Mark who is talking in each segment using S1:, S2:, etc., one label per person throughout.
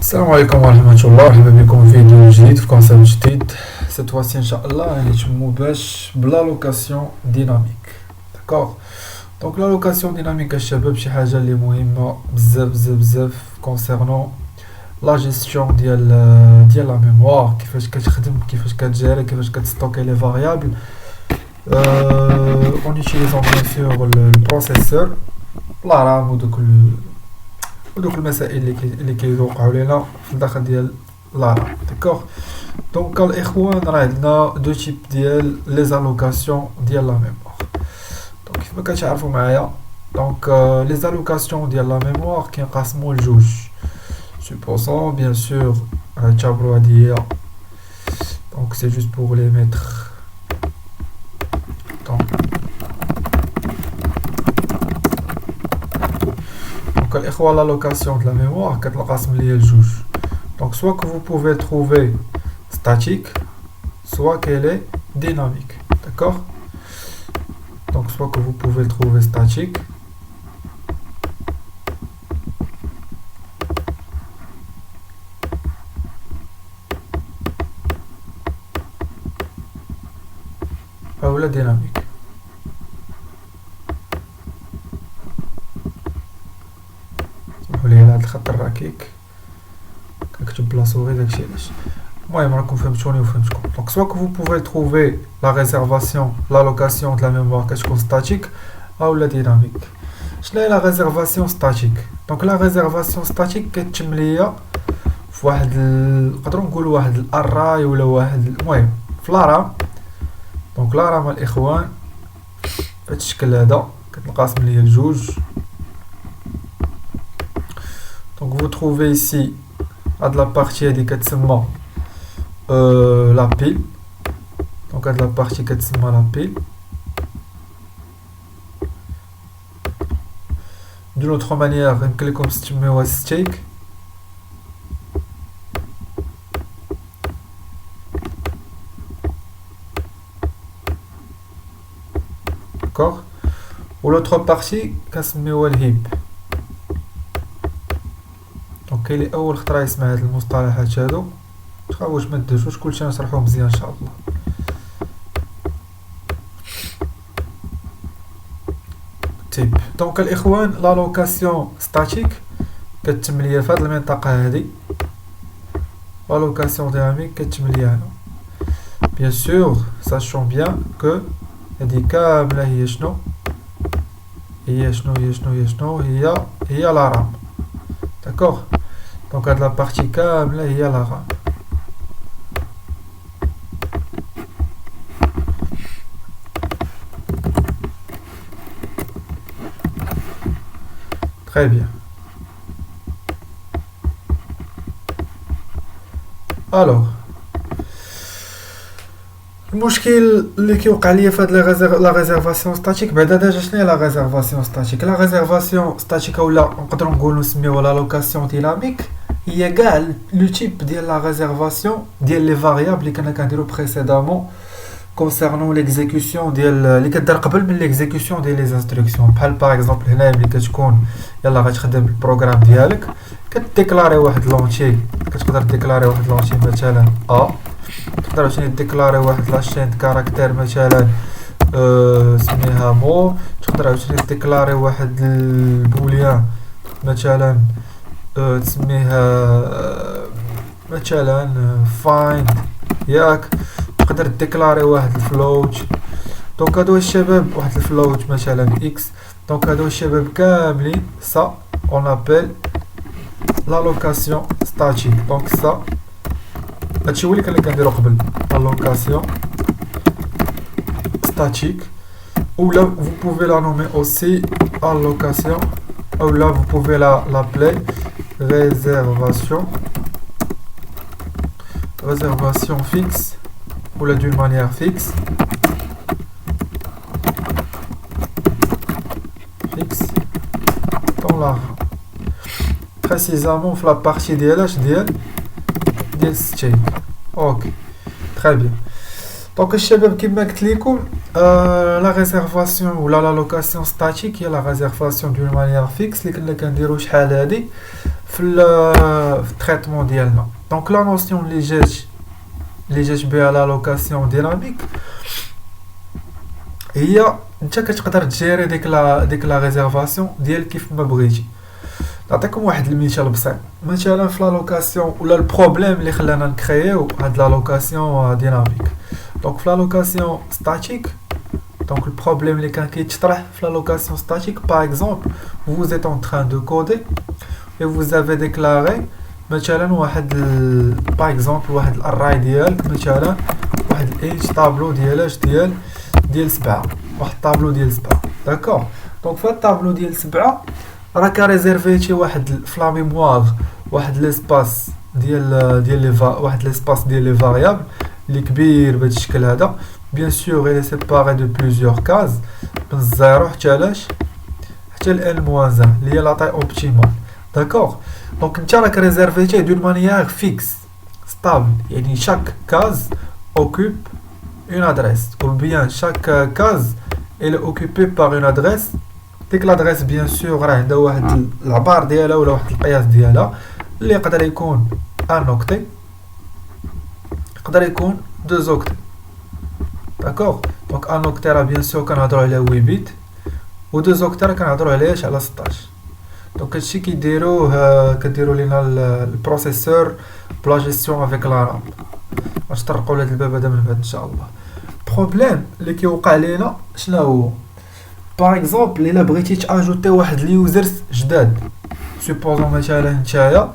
S1: السلام عليكم ورحمة الله، مرحبا بكم في فيديو جديد في كونسيبت جديد. cette fois-ci ان شاء الله يعني تشمو باش بلا لوكاسيون ديناميك. داكوغ دونك لا لوكاسيون ديناميك الشباب شي حاجه اللي مهمه بزاف بزاف بزاف كونسيرنون لا جيستيون ديال لا ميموار، كيفاش كتخدم، كيفاش كتجيري، كيفاش كتستوكي لي فاريابل en utilisant bien sûr le processeur la RAM ودوك المسائل اللي كيوقعوا لينا في الداخل ديال لا رام. داكوغ دونك الاخوان راه عندنا دو تيب ديال لي زالوكاسيون ديال لا ميموار. دونك كيف ما كتعرفوا معايا دونك لي زالوكاسيون ديال لا ميموار كينقسموا لجوج. سوبوزون بيان سور تعبروا هادي هي دونك سي جوست بور لي ميتر. Donc الإخوة la location de la mémoire كتنقسم ليا لجوج. Donc soit que vous pouvez le trouver statique, soit qu'elle est dynamique. D'accord? Donc soit que vous pouvez le trouver statique, ou la dynamique. هذا الخط الركيك كنكتب بلا سوري داكشي علاش. المهم راكم فهمتوني وفهمتكم. دونك سوا كو فو بوفي تروفي لا ريزيرفاسيون لا لوكاسيون د لا ميموار كتكون ستاتيك او لا ديناميك. شنو هي لا ريزيرفاسيون ستاتيك؟ دونك لا ريزيرفاسيون ستاتيك كتتم ليا في واحد نقدروا نقولوا واحد الاراي ولا واحد المهم في لا رام. دونك لا رام الاخوان بهذا الشكل هذا كتنقسم ليا لجوج. Donc vous trouvez ici à de la partie la pile. Donc à de la partie la pile. D'une autre manière, un clé comme si tu mets au stake. D'accord. Ou l'autre partie, quand se met au heap. دونك كاين لي اول خطره يسمع هاد المصطلحات هادو تخافوش ما تدوشوش كلشي نشرحوه مزيان ان شاء الله. تيب دونك الاخوان لا لوكاسيون ستاتيك كتتم ليا في هاد المنطقه هادي. لا لوكاسيون ديناميك كتتم ليا هنا. بيان سور ساشون بيان كو هادي كامله هي شنو هي لا رام. داكوغ دونك هاد لا بارتي كامله هي لا رام. très bien. alors المشكل اللي كيوقع ليا في هاد لا ريزيرفاسيون ستاتيك بعدا ديجا شنو هي لا ريزيرفاسيون ستاتيك؟ لا ريزيرفاسيون ستاتيك ولا نقدروا نقولوا نسميوها لا لوكاسيون ديناميك هي كاع لو تيب ديال لا ريزيرفاسيون ديال لي فاريابل اللي كنا كنديرو بريسيدامون كونسيرنون ليكزيكوسيون ديال اللي كدار قبل من ليكزيكوسيون ديال لي انستركسيون. بحال باغ اكزومبل هنايا ملي كتكون يلا غتخدم البروغرام ديالك كتديكلاري واحد لونتي، كتقدر ديكلاري واحد لونتي مثلا تقدر عاوتاني ديكلاري واحد لاشين كاركتير مثلا سميها مو. تقدر عاوتاني ديكلاري واحد البوليان مثلا تسميها مثلا فايند ياك. تقدر ديكلاري واحد الفلوت. دونك هادو الشباب واحد الفلوت مثلا اكس. دونك هادو الشباب كاملين سا اون ابل لا لوكاسيون ستاتيك. دونك سا هادشي هو اللي كنديرو قبل لا لوكاسيون statique, ou là vous pouvez la nommer aussi allocation, ou là vous pouvez l'appeler réservation fixe, ou là d'une manière fixe dans la précisément la partie ديال ستيك. اوكي très bien. دونك الشباب كما قلت لكم لا ريزيرفاسيون ولا لا لوكاسيون ستاتيك هي لا ريزيرفاسيون دون مانيير فيكس اللي كنا كنديرو شحال هادي في التريتمون ديالنا. دونك لا نوسيون اللي جات بها لا لوكاسيون ديناميك هي انت كتقدر تجيري ديك لا ريزيرفاسيون ديال كيف ما بغيتي. نعطيكم واحد المثال بسيط. مثلا في لا لوكاسيون ولا البروبليم اللي خلانا نكرييو هاد لا لوكاسيون ديناميك. دونك في لا لوكاسيون ستاتيك، دونك البروبليم اللي كان كيتطرح في لا لوكاسيون ستاتيك باغ اكزومبل vous êtes en train de coder et vous avez déclaré مثلا واحد باغ اكزومبل واحد الارراي ديالك، مثلا واحد الانش طابلو ديالاش ديال 7، واحد الطابلو ديال 7 داكور. دونك في هاد الطابلو ديال 7 راك ريزيرفيتي واحد فلا ميموار واحد ليسباس ديال واحد ليسباس ديال لي فاريابل اللي كبير بهذا الشكل هذا. بيان سور il est séparé de plusieurs cases من الزيرو حتى لاش حتى ال موان 1 اللي هي لا طاي اوبتيمال داكور. دونك انت راك ريزيرفيتي دون مانيير فيكس ستابل، يعني شاك كاز اوكوب اون ادريس ou bien chaque case elle est occupée par une adresse. ديك لادريس بيان سور راه عندها واحد العبار ديالها ولا واحد القياس ديالها اللي يقدر يكون ان اوكتي، يقدر يكون دو زوكتي داكوغ. دونك ان اوكتي راه بيان سور كنهضروا على 8 بيت، و دو زوكتي راه كنهضروا عليهاش على 16. دونك هادشي كديروا لينا البروسيسور بلا جيستيون افيك لا رام. باش نطرقوا لهاد الباب هذا من بعد ان شاء الله. بروبليم اللي كيوقع لينا شنو هو؟ باغ اكزومبل الا بغيتي تاجوتي واحد اليوزرز جداد، سوبوزون مثلا نتايا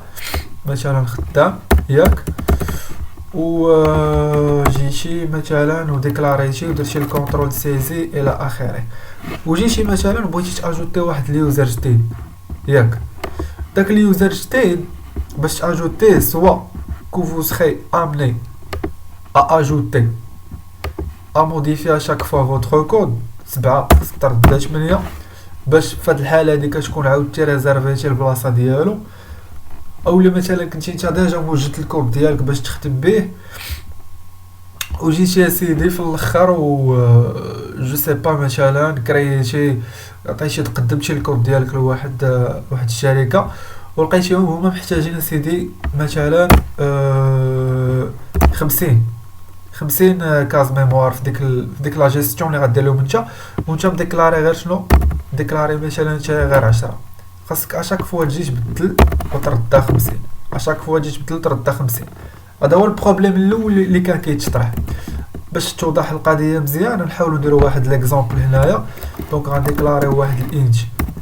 S1: مثلا خدام ياك و جيتي مثلا وديكلاريتي ودرتي الكونترول سيزي الى اخره، وجيتي مثلا بغيتي تاجوتي واحد اليوزر جديد ياك. داك اليوزر جديد باش تاجوتيه سوا كو فو سري امني ا اجوتي ا موديفي ا شاك فوا فوتر كود 7 6 8 باش فهاد الحاله هادي كتكون عاودتي ريزيرفيتي البلاصه ديالو، اولا مثلا كنتي انت ديجا موجد الكود ديالك باش تخدم به وجيتي سيدي في الاخر و جو سي با مثلا كرييتي عطيتي قدمتي الكود ديالك لواحد الشركه ولقيتيهم هما محتاجين سيدي مثلا 50 كاز ميموار في ديك لا جيستيون اللي غدير لهم انت، وانت مديكلاري غير شنو ديكلاري مثلا انت غير 10. خاصك اشاك فوا تجي تبدل وتردها 50، اشاك فوا تجي تبدل تردها 50. هذا هو البروبليم الاول اللي كان كيتطرح. باش توضح القضيه مزيان نحاولوا نديروا واحد ليكزامبل هنايا. دونك غنديكلاري واحد الانت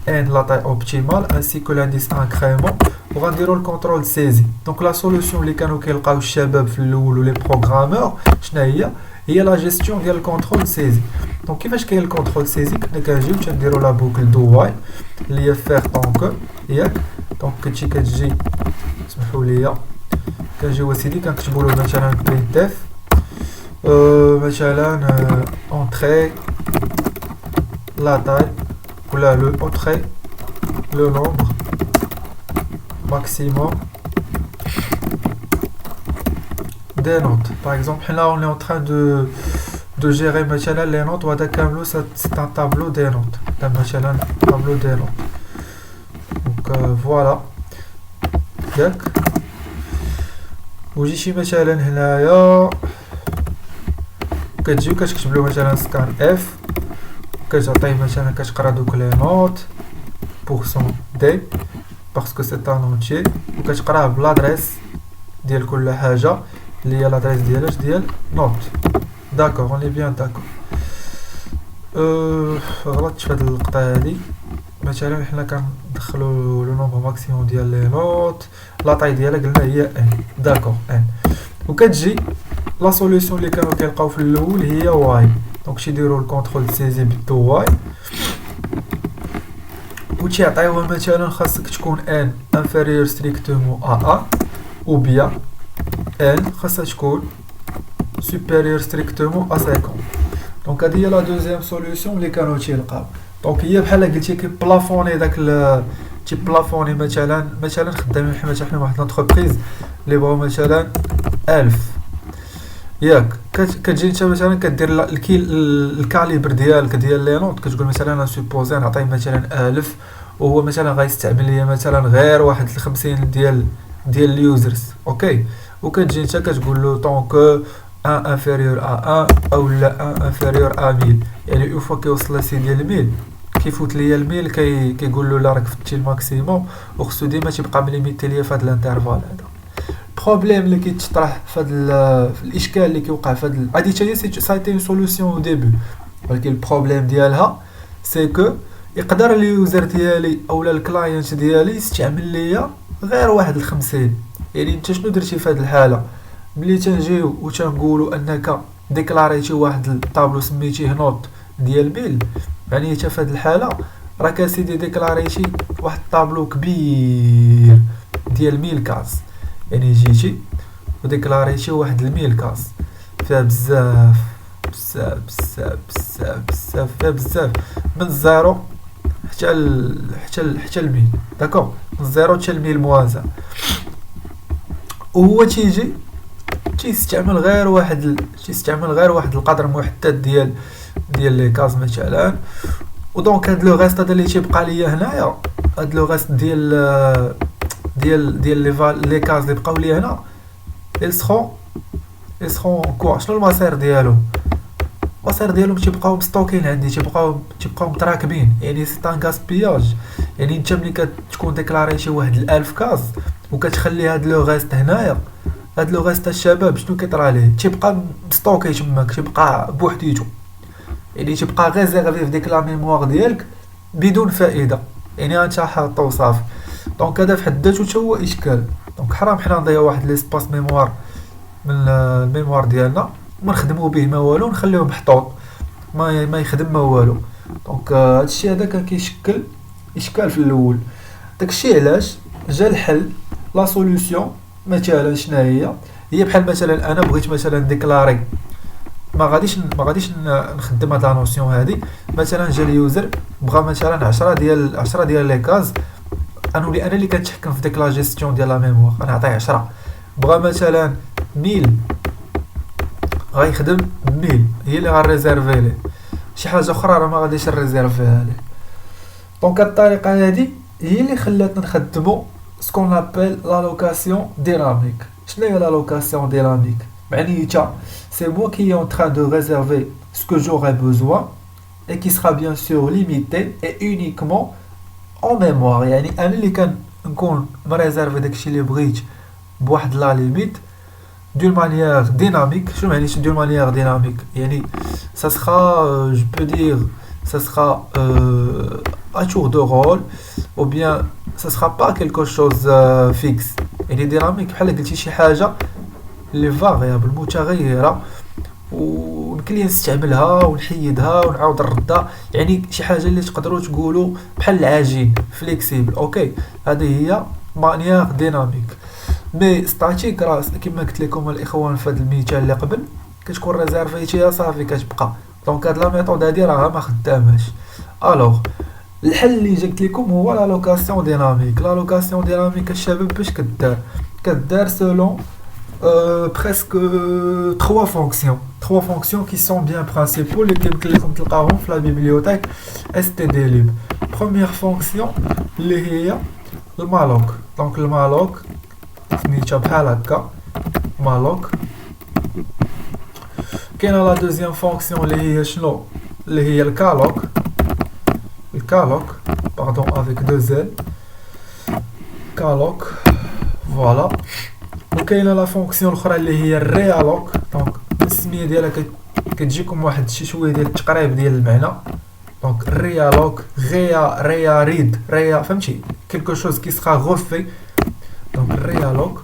S1: ان لا تاي اوبتيمال انسي كو لانديس انكريمون وغنديروا الكونترول سيزي. دونك لا سوليوشن اللي كانوا كيلقاو الشباب في الاول ولي بروغرامور شنو هي لا جيستيون ديال الكونترول سيزي. دونك كيفاش كاين الكونترول سيزي كنا كنجيو تنديروا لا بوكل دو واي اللي هي فيغ طونك ياك. دونك كتجي سمحوا لي كنجيو اسيدي كنكتبوا له مثلا برينتف مثلا اونتري لا تاي ولا لو اونتري لو نومبر maximum des notes. Par exemple, là on est en train de gérer مثلا les notes وهذا كاملو c'est un tableau des notes. مثلا tableau des notes. Donc voilà. ياك وجيتي مثلا هنايا كتجي كتكتب له مثلا سكان اف كتعطيه مثلا كتقرا دوك لي نوت بورسون دي باسكو سي ان اونتي وكتقراه بلادريس ديال كل حاجه اللي هي لادريس ديالاش ديال نوت داكور. اوني بيان داكور. غلطت في هاد اللقطه هادي. مثلا حنا كندخلوا لو نومبر ماكسيموم ديال لي نوت لا طاي ديالها قلنا هي ان داكور ان وكتجي لا سوليوشن اللي كانوا كيلقاو في الاول هي واي. دونك تيديروا الكونترول سيزي بدو واي وتيعطيوها مثلا خاصك تكون ان انفيريور ستريكتومون ا او بيان ان خاصها تكون سوبيريور ستريكتومون ا 50. دونك هذه هي لا دوزيام سوليوشن اللي كانوا تيلقاو. دونك هي بحال قلتي كي بلافوني داك تي بلافوني مثلا خدامين حنا واحد لونتربريز اللي بغاو مثلا 1000 ياك كتجي انت مثلا كدير الكاليبر ديالك ديال لي نوت كتقول مثلا انا سوبوزي نعطيه مثلا 1000 وهو مثلا غيستعمل ليا مثلا غير واحد 50 ديال اليوزرز. اوكي، وكتجي انت كتقول له طونك ان انفيريور ا 1 او لا ان انفيريور ا 1000. يعني اون فوا كيوصل لسي ديال 1000 كيفوت ليا الميل كيقول له لا راك فتي الماكسيموم، وخصو ديما تيبقى مليميتي ليا في هذا الانترفال هذا. البروبليم اللي كيتطرح في هذا في الاشكال اللي كيوقع في هذا هادي حتى هي سايتي اون سوليوشن او ديبي، ولكن البروبليم ديالها سي كو يقدر اليوزر ديالي اولا الكلاينت ديالي يستعمل ليا غير واحد 50. يعني انت شنو درتي في هذه الحاله؟ ملي تنجيو وتنقولوا انك ديكلاريتي واحد الطابلو سميتيه نوت ديال بيل، يعني حتى في هذه الحاله راك اسيدي ديكلاريتي واحد الطابلو كبير ديال 1000 كاس. يعني جيتي وديكلاريتي واحد 1000 كاس فيها بزاف بزاف بزاف بزاف بزاف فيها بزاف، من الزيرو حتى الميل. داكوغ، من الزيرو حتى الميل موازا. وهو تيستعمل غير واحد القدر محدد ديال لي كاز مثلا. ودونك هاد لو غيست هذا اللي تيبقى ليا هنايا، هاد لو غيست ديال لي كاز اللي بقاو ليا هنا، يسخون كوا شنو المصير ديالهم؟ المصير ديالهم تيبقاو مستوكين عندي، تيبقاو متراكبين. يعني سي ان غاسبياج. يعني انت ملي كتكون ديكلاريتي واحد 1000 كاز وكتخلي هاد لو غيست هنايا، هاد لو غيست الشباب شنو كيطرى ليه؟ تيبقى مستوكي تماك، تيبقى بوحديتو. يعني تيبقى ريزيرفي في ديك لا ميموار ديالك بدون فائده، يعني انت حاطو صافي. دونك هذا في حد ذاته حتى هو اشكال. دونك حرام حنا نضيعو واحد ليسباس ميموار من الميموار ديالنا وما نخدمو به ما والو، نخليوه محطوط ما يخدم ما والو. دونك هادشي هذا كان كيشكل اشكال في الاول. داكشي علاش جا الحل. لا سوليوشن مثلا شنو هي بحال مثلا انا بغيت مثلا ديكلاري، ما غاديش نخدم هاد لا نوسيون هادي. مثلا جا اليوزر بغا مثلا 10 ديال لي كاز، انا اللي كنتحكم في ديك لا جيستيون ديال لا ميموار، انا نعطيه 10. بغا مثلا 1000 غيخدم 1000 هي اللي غنريزيرفي ليه، شي حاجه اخرى راه ما غاديش نريزيرفيها ليه. دونك الطريقه هذه هي اللي خلاتنا نخدمو سكون ابل لا لوكاسيون ديناميك. شنو هي لا لوكاسيون ديناميك؟ معنيتها c'est moi qui est en train de réserver ce que j'aurai besoin et qui sera bien sûr limité et uniquement en mémoire. يعني انا اللي كنكون مريزيرفي داكشي اللي بغيت بواحد لا ليميت d'une manière dynamique. شنو معني d'une manière dynamique؟ يعني ça sera je peux dire ça sera à tour de rôle ou bien ça sera pas quelque chose fixe. يعني dynamique بحال قلتي شي حاجه لي فاريابل متغيره ويمكن لي نستعملها ونحيدها ونعاود نردها. يعني شي حاجه اللي تقدروا تقولوا بحال العجين فليكسيبل. اوكي، هذه هي مانيير ديناميك. مي ستاتيك راس كما قلت لكم الاخوان في هذا المثال اللي قبل كتكون ريزيرفيتيها صافي كتبقى. دونك هاد لا ميثود هادي راها ما خداماش. الوغ الحل اللي جبت لكم هو لا لوكاسيون ديناميك. لا لوكاسيون ديناميك الشباب باش كدار سولون presque trois fonctions qui sont bien principaux اللي كنتم تلقاوهم في لا بيبليوتيك stdlib. première fonction اللي هي المالوك. دونك المالوك سميتها بحال هكا مالوك. كاينه لا دوزيام فونكسيون اللي هي شنو؟ اللي هي الكالوك باردون افيك دو زيل كالوك فوالا. وكاينه لا فونكسيون الاخرى اللي هي الريالوك. دونك السميه ديالها كتجيكم واحد شي شويه ديال التقريب ديال المعنى. دونك الريالوك ريا ريد ريا فهمتي كيلكو شوز كي سخا غوفي. دونك الريالوك.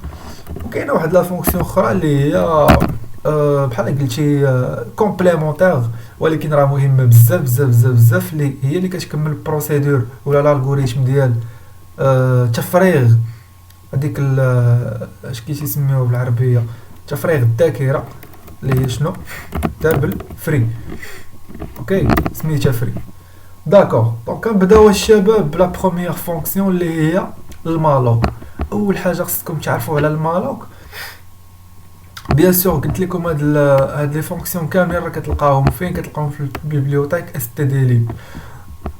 S1: وكاينه واحد لا فونكسيون اخرى اللي هي بحال قلتي كومبليمونتير، ولكن راه مهمه بزاف بزاف بزاف بزاف، اللي هي اللي كتكمل البروسيدور ولا الالغوريثم ديال تفريغ هذيك اش كيسميوه بالعربيه تفريغ الذاكره اللي هي شنو؟ تابل فري. اوكي سميتها فري. داكوغ. دونك كنبداو الشباب بلا بروميير فونكسيون اللي هي المالوك. اول حاجه خصكم تعرفوا على المالوك. بيان سور قلت لكم هاد لي فونكسيون كاملين راه كتلقاوهم فين؟ كتلقاوهم في البيبليوتيك stdlib.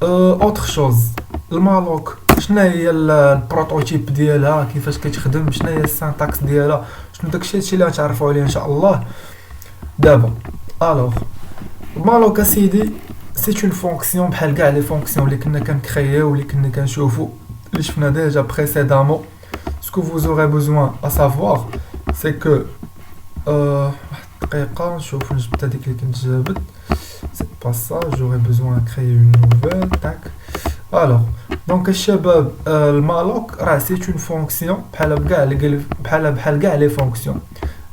S1: اوتر شوز المالوك شنو هي البروتوتيب ديالها كيفاش كتخدم شنو هي السانتاكس ديالها شنو داكشي هادشي اللي غنتعرفوا عليه ان شاء الله دابا. الوغ المالوك اسيدي سي اون فونكسيون بحال كاع لي فونكسيون اللي كنا كنكرييو اللي كنا كنشوفوا اللي شفنا ديجا بريسيدامون. Ce que vous aurez besoin à savoir c'est que واحد دقيقه نشوف نجبد هذيك اللي كنت جابت. C'est pas ça, j'aurais besoin de créer une nouvelle. Tac. Alors, donc الشباب المالوك راه c'est une fonction بحال كاع les fonctions,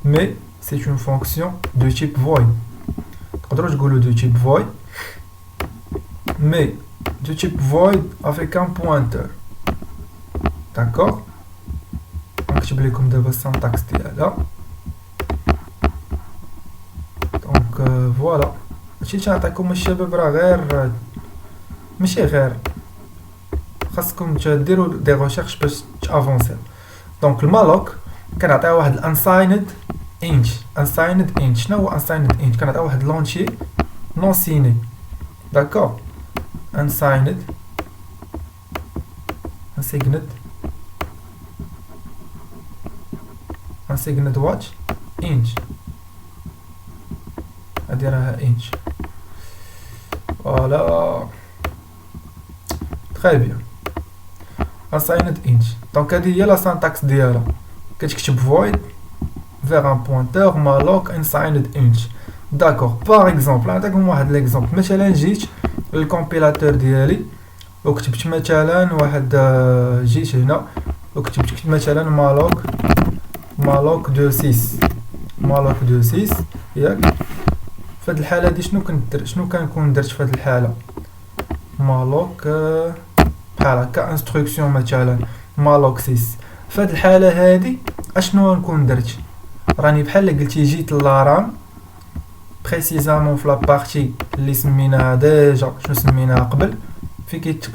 S1: mais c'est une fonction de type void. تقدروا تقولوا de type void, mais de type void avec un pointeur. D'accord. نكتب لكم دابا السانتاكس ديالها. Donc voilà. هادشي تنعطيكم الشباب راه غير ماشي غير خاصكم تديروا دي ريشيرش باش تافونسيو. دونك المالوك كنعطيو واحد الانسايند انت. شنو هو انسايند انت؟ كنعطيو واحد لونشي نون سيني. داكور. انسايند واتش انت هادي راها انت. فوالا تري بيان. assigned int. دونك هادي هي لا سانتاكس ديالها. كتكتب void vers un pointeur malloc assigned int. داكور. باغ اكزومبل نعطيكم واحد ليكزومبل. مثلا جيت للكومبيلاتور ديالي وكتبت مثلا واحد جيت هنا وكتبت مثلا malloc 26 ياك. فهاد الحاله هادي شنو كنكون درت في هاد الحاله؟ malloc بحال هكا انستركسيون مثلا malloc 6. في هاد الحاله هادي اشنو نكون درت؟ راني بحال قلتي جيت للارام بريسيزامون في لابارتي اللي سميناها ديجا شنو سميناها قبل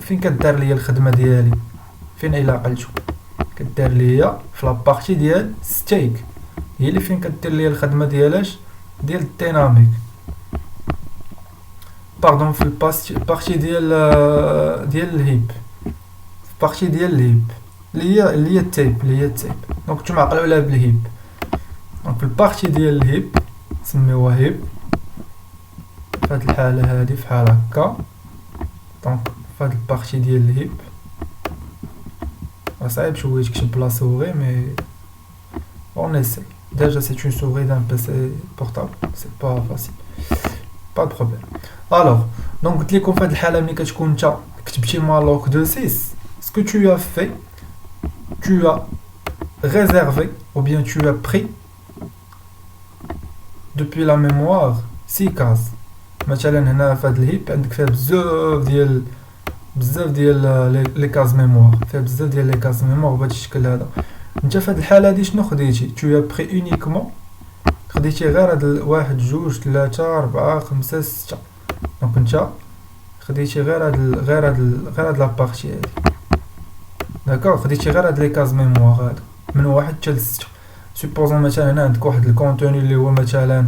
S1: فين كدار ليا الخدمه ديالي فين الا عقلتو كدار ليا في لابارتي ديال ستيك هي اللي فين كدير ليا الخدمه ديالاش ديال الديناميك. باردون في البارتي ديال الهيب بارتي ديال الهيب اللي هي التيب دونك نتوما عقلوا عليها بالهيب. دونك في البارتي ديال الهيب سميوها هيب في هاد الحاله هادي فحال هكا. دونك في هاد البارتي ديال الهيب صعيب شويه تكتب بلا سوغي مي اون اسي ديجا سي اون سوغي دان بيسي بورتابل سي با فاسيل با دو بروبليم. الوغ دونك قلت لكم في هاد الحاله ملي كتكون نتا كتبتي malloc 26 ce que tu as fait tu as réservé ou bien tu as pris depuis la mémoire 6 cases. مثلا هنا في هاد الهيب عندك فيها بزاف ديال لي كاز ميموار فيها بزاف ديال لي كاز ميموار بهذا الشكل هذا. انت في هاد الحاله هادي شنو خديتي؟ tu as pris uniquement خديتي غير هاد 1 2 3 4 5 6. دونك انت خديتي غير هاد لابارتي هادي. داكوغ. خديتي غير هاد لي كاز ميموار هادو من 1 حتى ل 6. سوبوزون مثلا هنا عندك واحد الكونتوني اللي هو مثلا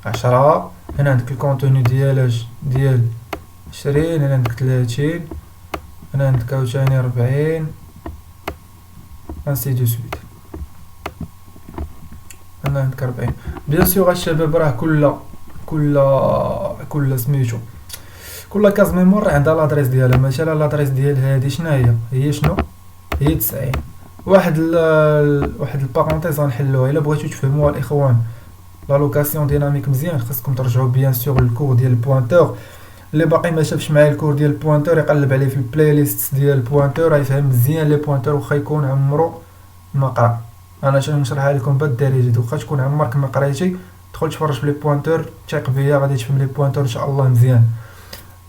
S1: 10. هنا عندك الكونتوني ديال 20. هنا عندك 30. هنا عندك عاوتاني 40 انسي دو سويت. هنا عندك 40. بيان سور الشباب راه كل سميتو كل كاز ميموار عندها لادريس ديالها. مثلا لادريس ديال هادي شنو هي شنو هي 90. واحد البارونتيز غنحلوها الا بغيتو تفهموها الاخوان. لا لوكاسيون ديناميك مزيان خاصكم ترجعوا بيان سور للكور ديال البوينتور. اللي باقي ما شافش معايا الكور ديال البوينتور يقلب عليه في البلاي ليست ديال البوينتور يفهم مزيان لي بوينتور واخا يكون عمرو ما قرا. انا نشرحها لكم بالدارجه واخا تكون عمرك ما قريتي دخل تفرج في لي بوينتور ثيق بيا غادي تفهم لي بوينتور ان شاء الله مزيان.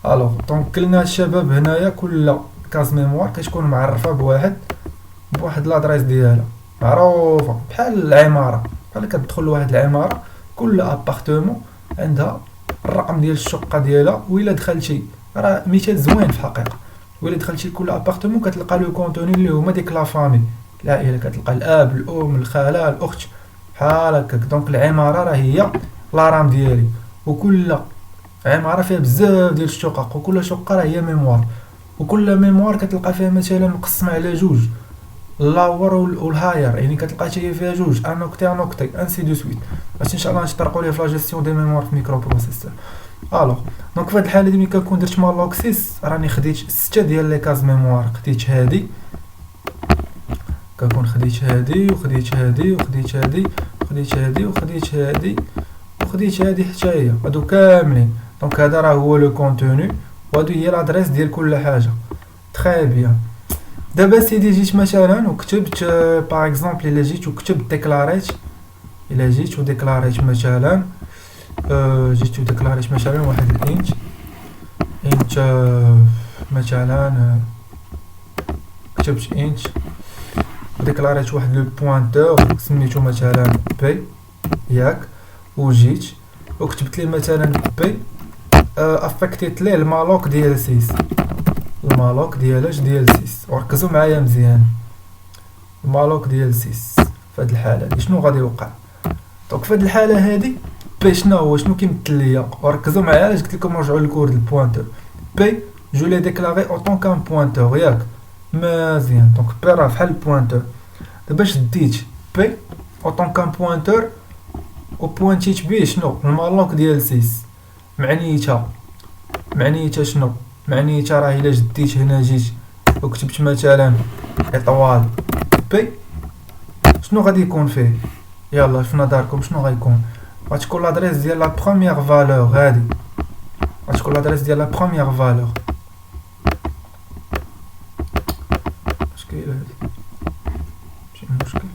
S1: الوغ دونك كلنا الشباب هنايا كل كاز ميموار كتكون معرفه بواحد لادريس ديالها معروفه بحال العماره. بحال كتدخل لواحد العماره كل ابارتمون عندها الرقم ديال الشقه ديالها. وإلا دخلتي راه مثال زوين في الحقيقه. وإلا دخلتي لكل ابارتمون كتلقى لو كونتوني اللي هما ديك لا فامي العائله. كتلقى الاب الام الخاله الاخت بحال هكاك. دونك العماره راه هي لارام ديالي وكل عمارة فيها بزاف ديال الشقق، وكل شقة راه هي ميموار، وكل ميموار كتلقى فيها مثلا مقسمة على جوج، اللاور والهاير، يعني كتلقى حتى هي فيها جوج انوكتي انوكتي انسي دو سويت. باش ان شاء الله نطرقوا ليه في لا جيستيون دي ميموار في ميكرو بروسيسور. الوغ دونك في هاد الحاله دي ملي كنكون درت مالوك 6 راني خديت 6 ديال لي كاز ميموار، خديت هادي، كنكون خديت هادي وخديت هادي وخديت هادي وخديت هادي وخديت هادي وخديت هادي حتى هي، هادو كاملين. دونك هذا راه هو لو كونتوني، وهادو هي لادريس ديال كل حاجه. تري بيان. دابا سيدي جيت مثلا وكتبت باغ اكزومبل، الا جيت وكتبت ديكلاريت، الا جيت وديكلاريت مثلا جيت وديكلاريت مثلا واحد الانت مثلا كتبت انت وديكلاريت واحد لو بوينتور سميتو مثلا بي ياك، وجيت وكتبت لي مثلا بي افكتيت ليه المالوك ديال 6، المالوك ديال 6. وركزوا معايا مزيان، المالوك ديال 6 في هاد الحاله هادي شنو غادي يوقع؟ دونك في هاد الحاله هادي بي شنو هو، شنو كيمثل ليا؟ وركزوا معايا علاش قلت لكم رجعوا للكور ديال البوينتور. بي جو لي ديكلاري اوطون كان بوينتور ياك مزيان. دونك بي راه بحال البوينتور. دابا شديت بي اوطون كان بوينتور وبوينتيت بيه شنو؟ المالوك ديال 6. معنيتها شنو؟ معنيتها راه الا جديت هنا جيت وكتبت مثلا اطوال بي شنو غادي يكون فيه؟ يلا في نظركم شنو غيكون؟ غتكون لادريس ديال لا بروميير فالور، هادي غتكون لادريس ديال لا بروميير فالور. مشكل هادي ماشي مشكل.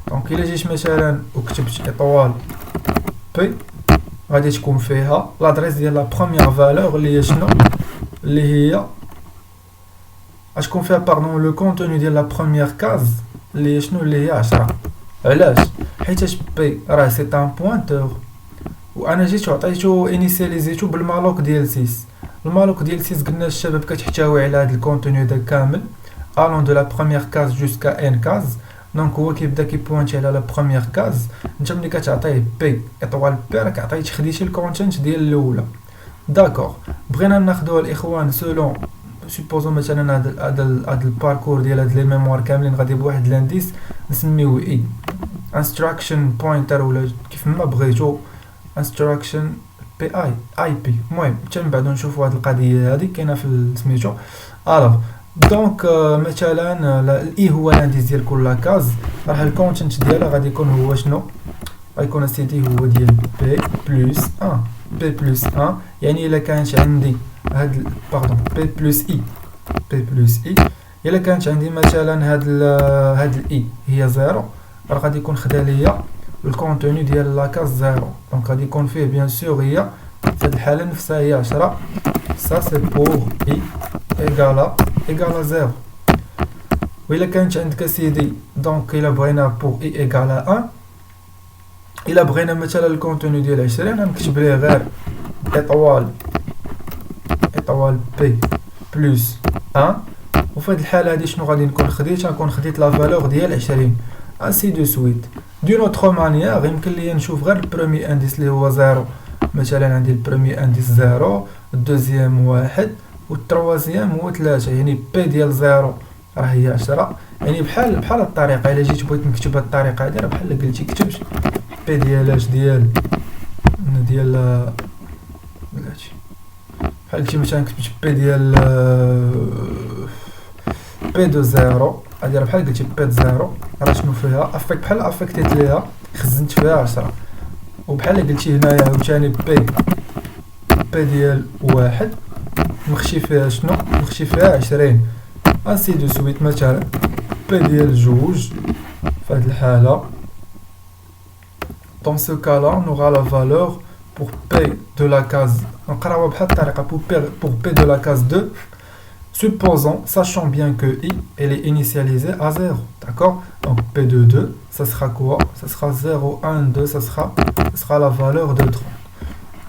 S1: دونك الا جيت مثلا وكتبت اطوال بي غادي تكون فيها لادريس ديال لا بروميير فالور اللي هي شنو؟ اللي هي غتكون فيها باردون لو كونتوني ديال لا بروميير كاز اللي هي شنو؟ اللي هي 10. علاش؟ حيتاش بي راه سي ان بوينتور، وانا جيت وعطيتو انيسياليزيتو بالمالوك ديال 6. المالوك ديال 6 قلنا الشباب كتحتوي على هذا الكونتوني هذا كامل الون دو لا بروميير كاز جوسكا ان كاز. دونك هو كيبدا كيبوينتي على لا بروميير كاز. انت ملي كتعطيه بي اطوال بي راك عطيتي خديتي الكونتنت ديال الاولى. داكوغ بغينا ناخذوا الاخوان سولون سوبوزو مثلا هذا الباركور ديال هاد لي ميموار كاملين غادي بواحد لانديس نسميوه اي انستراكشن بوينتر ولا كيف ما بغيتو انستراكشن بي اي بي. المهم حتى من بعد نشوفوا هاد القضيه هادي كاينه في سميتو. الوغ دونك مثلا الاي هو لانديس ديال كل كاز، راه الكونتنت ديالها غادي يكون هو شنو؟ غيكون سيدي هو ديال بي بلس 1 بي بلس 1. يعني الا كانت عندي هاد باردون بي بلس اي بي بلس اي، الا كانت عندي مثلا هاد الاي هي 0 راه غادي يكون خدا ليا الكونتوني ديال لاكاز 0. دونك غادي يكون فيه بيان سور هي في هاد الحاله نفسها هي 10. سا سي بور اي ايغالا 0. وإلا كانت عندك سيدي دونك الا بغينا بور اي ايغالا 1، الا بغينا مثلا الكونتوني ديال 20 غنكتب ليه غير اطوال بي بلس 1. وفي هاد الحاله هادي شنو غادي نكون خديت؟ غنكون خديت لا فالور ديال 20 انسي دو سويت. دون اوتر مانيير يمكن ليا نشوف غير البرومي انديس اللي هو 0. مثلا عندي البرومي انديس 0، الدوزيام 1 والتروازيام هو 3. يعني بي ديال 0 راه هي 10. يعني بحال الطريقه الا جيت بغيت نكتب هاد الطريقه هادي راه بحال قلتي كتبت بي ديال بلاتي بحال قلتي مثلا كتبت بي ديال بي دو 0 هادي راه بحال قلتي بي دو 0 راه شنو فيها افكت بحال افكتيت ليها خزنت فيها 10. وبحال قلتي هنايا عاوتاني بي ديال 1 نخشي فيها شنو؟ نخشي فيها 20 انسي دو سويت. مثلا بي ديال 2 في هاد الحاله dans ce cas-là on aura la valeur pour P de la case, نقراوها بحال الطريقه pour P de la case 2 supposons, sachant bien que I elle est initialisée à 0, d'accord? Donc P de 2 ça sera quoi? Ça sera 0 1 2, ça sera la valeur de 30.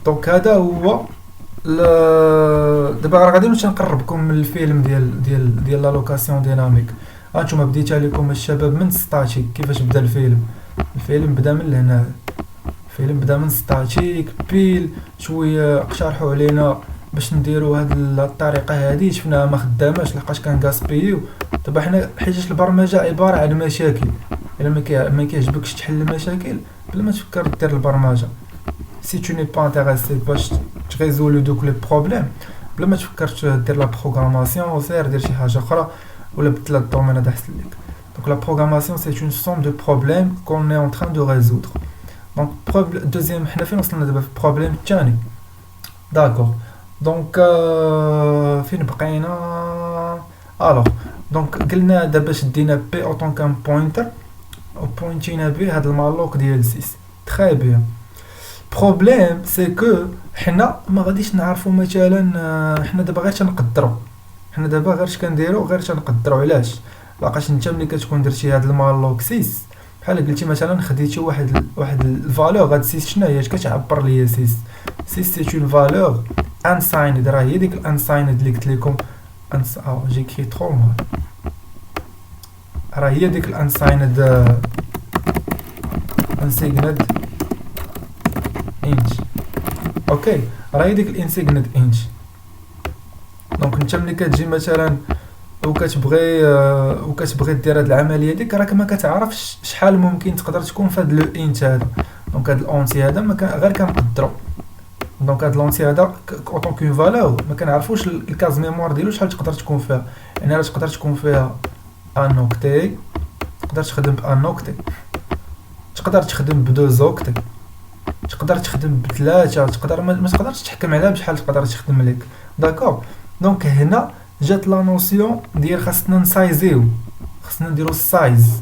S1: donc هذا هو دابا غادي نمشي نقربكم من الفيلم ديال لا لوكاسيون ديناميك. هانتوما بديت عليكم الشباب من ستاتيك كيفاش بدا الفيلم بدا من هنا. فيلم بدا من ستاتيك بيل شويه اقترحوا علينا باش نديروا هاد الطريقه هذه، شفناها ما خداماش لحقاش كان غاسبيو. دابا حنا حيت البرمجه عباره عن مشاكل، الا ما كيعجبكش تحل المشاكل بلا ما تفكر دير البرمجه. سي تو ني با انتريسي باش تريزولو دوك لي بروبليم بلا ما تفكر دير لا بروغراماسيون، سير دير شي حاجه اخرى ولا بدل الدومين هذا احسن لك. دونك لا بروغراماسيون سي اون سوم دو بروبليم كون اي اون تران دو ريزودر. دونك دوزيام حنا فين وصلنا دابا في البروبليم الثاني. داكور دونك فين بقينا؟ الوغ دونك قلنا دابا شدينا بي اوطون كان بوينتر وبوينتينا به هاد المالوك ديال 6. تري بيان. بروبليم سي كو حنا ما غاديش نعرفوا مثلا، حنا دابا غير تنقدروا، حنا دابا غير اش كنديروا غير تنقدروا. علاش؟ لاقاش انت ملي كتكون درتي هاد المالوك 6 بحال قلتي مثلا خديتي واحد الفالور، هاد 6 شنو هي؟ اش كتعبر ليا 6 سي اون فالور انسايند. راه هي ديك الانسايند اللي قلت لكم جي كري ترو مال، راه هي ديك الانسايند انسيغند انت. اوكي راه هي ديك الانسيغند انت. دونك انت ملي كتجي مثلا وكتبغي دير هاد العمليه ديك، راك ما كتعرفش شحال ممكن تقدر تكون في هاد لو انت هذا. دونك هاد الاونتي هذا ما غير كنقدروا. دونك هاد لونتي هذا اوطون كون فالور ما كنعرفوش الكاز ميموار ديالو شحال تقدر تكون فيها. يعني راه تقدر تكون فيها ان اوكتي، تقدر تخدم بان اوكتي، تقدر تخدم بدو زوكتي، تقدر تخدم بثلاثه، تقدر ما تقدرش تحكم عليها بشحال تقدر تخدم لك. داكور دونك هنا جات لا نوسيون ديال خاصنا نسايزيو، خاصنا نديرو السايز،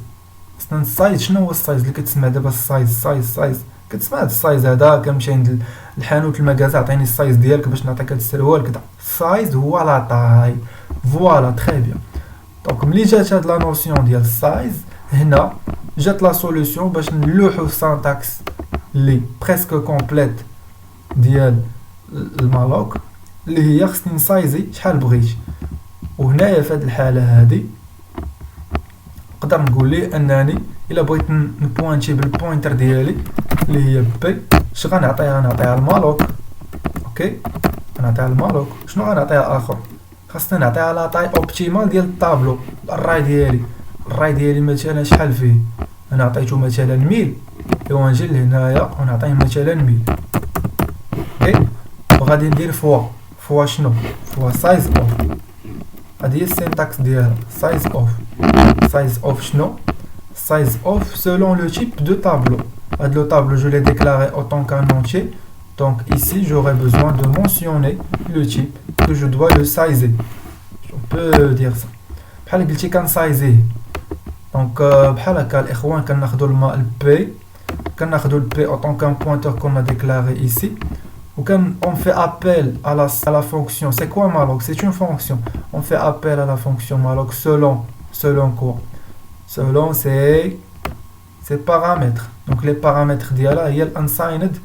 S1: خاصنا نسايز. شنو هو السايز اللي كتسمع دابا؟ السايز كتسمع هاد السايز هذا كنمشي عند الحانوت المغازا عطيني السايز ديالك باش نعطيك هاد السروال كذا. السايز هو لا طاي. فوالا تري بيان. دونك ملي جات هاد لا نوسيون ديال السايز هنا جات لا سوليوشن باش نلوحو السانتاكس اللي بريسك كومبليت ديال المالوك اللي هي خصني نسايزي شحال بغيت. وهنايا في هاد الحاله هادي نقدر نقول ليه انني الا بغيت نبوينتي بالبوينتر ديالي اللي هي بي، اش غنعطيها المالوك. اوكي غنعطيها المالوك. شنو غنعطيها اخر؟ خاصنا نعطيها لا طاي اوبتيمال ديال الطابلو. الراي ديالي مثلا شحال فيه؟ انا عطيته مثلا 1000، ايوا نجي لهنايا ونعطيه مثلا 1000. اوكي وغادي ندير فوا شنو؟ فوا سايز اوف. هادي هي السينتاكس ديالها. سايز اوف شنو؟ size of selon le type de tableau. Le tableau, je l'ai déclaré autant qu'un entier. Donc ici, j'aurai besoin de mentionner le type que je dois le sizer. On peut dire ça. بحال قلتي كنسايزيه. Donc بحال هكا الاخوان كناخذوا كناخذوا البي autant qu'un pointeur qu'on a déclaré ici. On fait appel à la fonction. C'est quoi malloc? C'est une fonction. On fait appel à la fonction malloc selon quoi? Selon ces paramètres. Donc les paramètres ديالها هي unsigned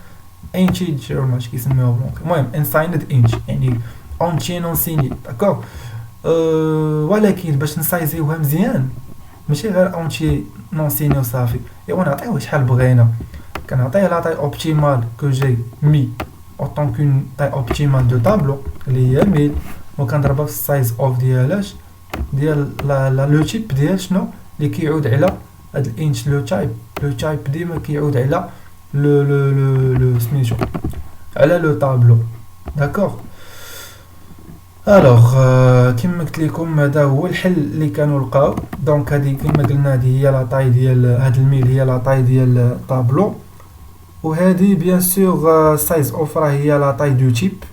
S1: integer ماشي كيسميوها بالونك. المهم unsigned int يعني اونتي نون سيني. داكور ولكن باش نسايزيوها مزيان ماشي غير اونتي نون سيني وصافي. ايوا نعطيوه شحال بغينا. كنعطيه لا طاي اوبتيمال كو جي مي autant qu'une taille optimale de tableau اللي هي 1000 وكنضربها في السايز اوف ديالاش ديال لو تيب ديال شنو اللي كيعود على هاد الانش. لو تايب ديما كيعود على لو سميتو على لو طابلو. داكوغ الوغ كما قلت لكم هذا هو الحل اللي كانوا لقاو. دونك هذه كما قلنا هذه هي لا طاي ديال هاد الميل، هي لا طاي ديال الطابلو. وهذه بيان سور سايز اوف راه هي لا طاي دو تيب،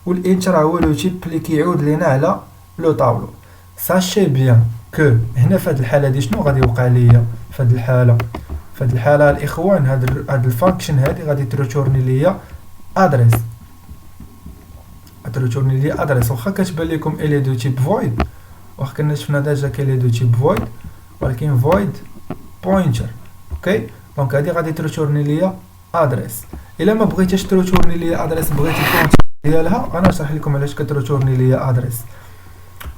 S1: والانت راه هو لو تيب اللي كيعود لينا على لو طابلو. ساشي بيان كو هنا في هذه الحاله دي شنو غادي يوقع ليا في هذه الحاله الاخوان؟ هاد الفانكشن هذه غادي تريتورني ليا ادريس. تريتورني ليا ادريس واخا كتبان لكم الي دو تيب فويد، واخا كنا شفنا ديجا كاين لي دو تيب فويد، ولكن فويد بوينتر. اوكي دونك هذه غادي تريتورني ليا ادريس. الا ما بغيتيش تريتورني ليا ادريس، بغيتي الكونت ديالها، انا نشرح لكم علاش كتريتورني ليا ادريس.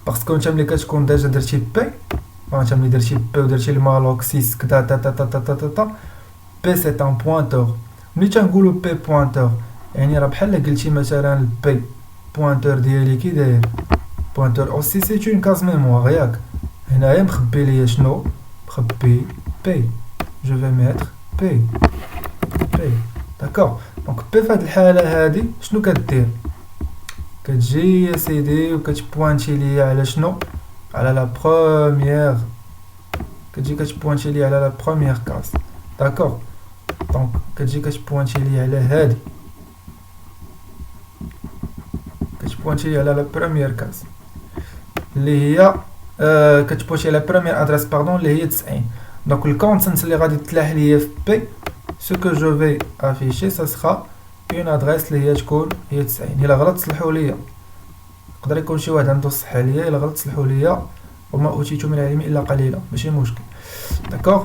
S1: باسكو نتا ملي كتكون ديجا درتي بي، نتا ملي درتي بي ودرتي المالوك 6 كدا تا تا تا تا تا تا بي سي ان بوينتور ملي تنقولوا بي بوينتور يعني راه بحال قلتي مثلا البي بوينتور ديالي كي داير بوينتور اوسي سي اون كاز ميموار ياك هنايا مخبي ليا شنو مخبي بي جو في ميتر بي داكوغ دونك بي في هاد الحاله هادي شنو كدير كتجي يا سيدي وكتبوانتي ليا على شنو على لا بروميير كتجي كتبوانتي ليا على لا بروميير كاس داكوغ دونك كتجي كتبوانتي ليا على هادي كتبوانتي ليا على لا بروميير كاس اللي هي كتبوانتي على بروميير ادريس باردون اللي هي 90 دونك الكونتنت اللي غادي تلاح ليا في بي ce que je vais afficher ça sera une adresse اللي هي تكون هي 90 الا غلط تصلحوا ليا يقدر يكون شي واحد عنده الصح عليا الا غلط تصلحوا ليا وما اوتيتو من العلم الا قليلا ماشي مشكل داكوغ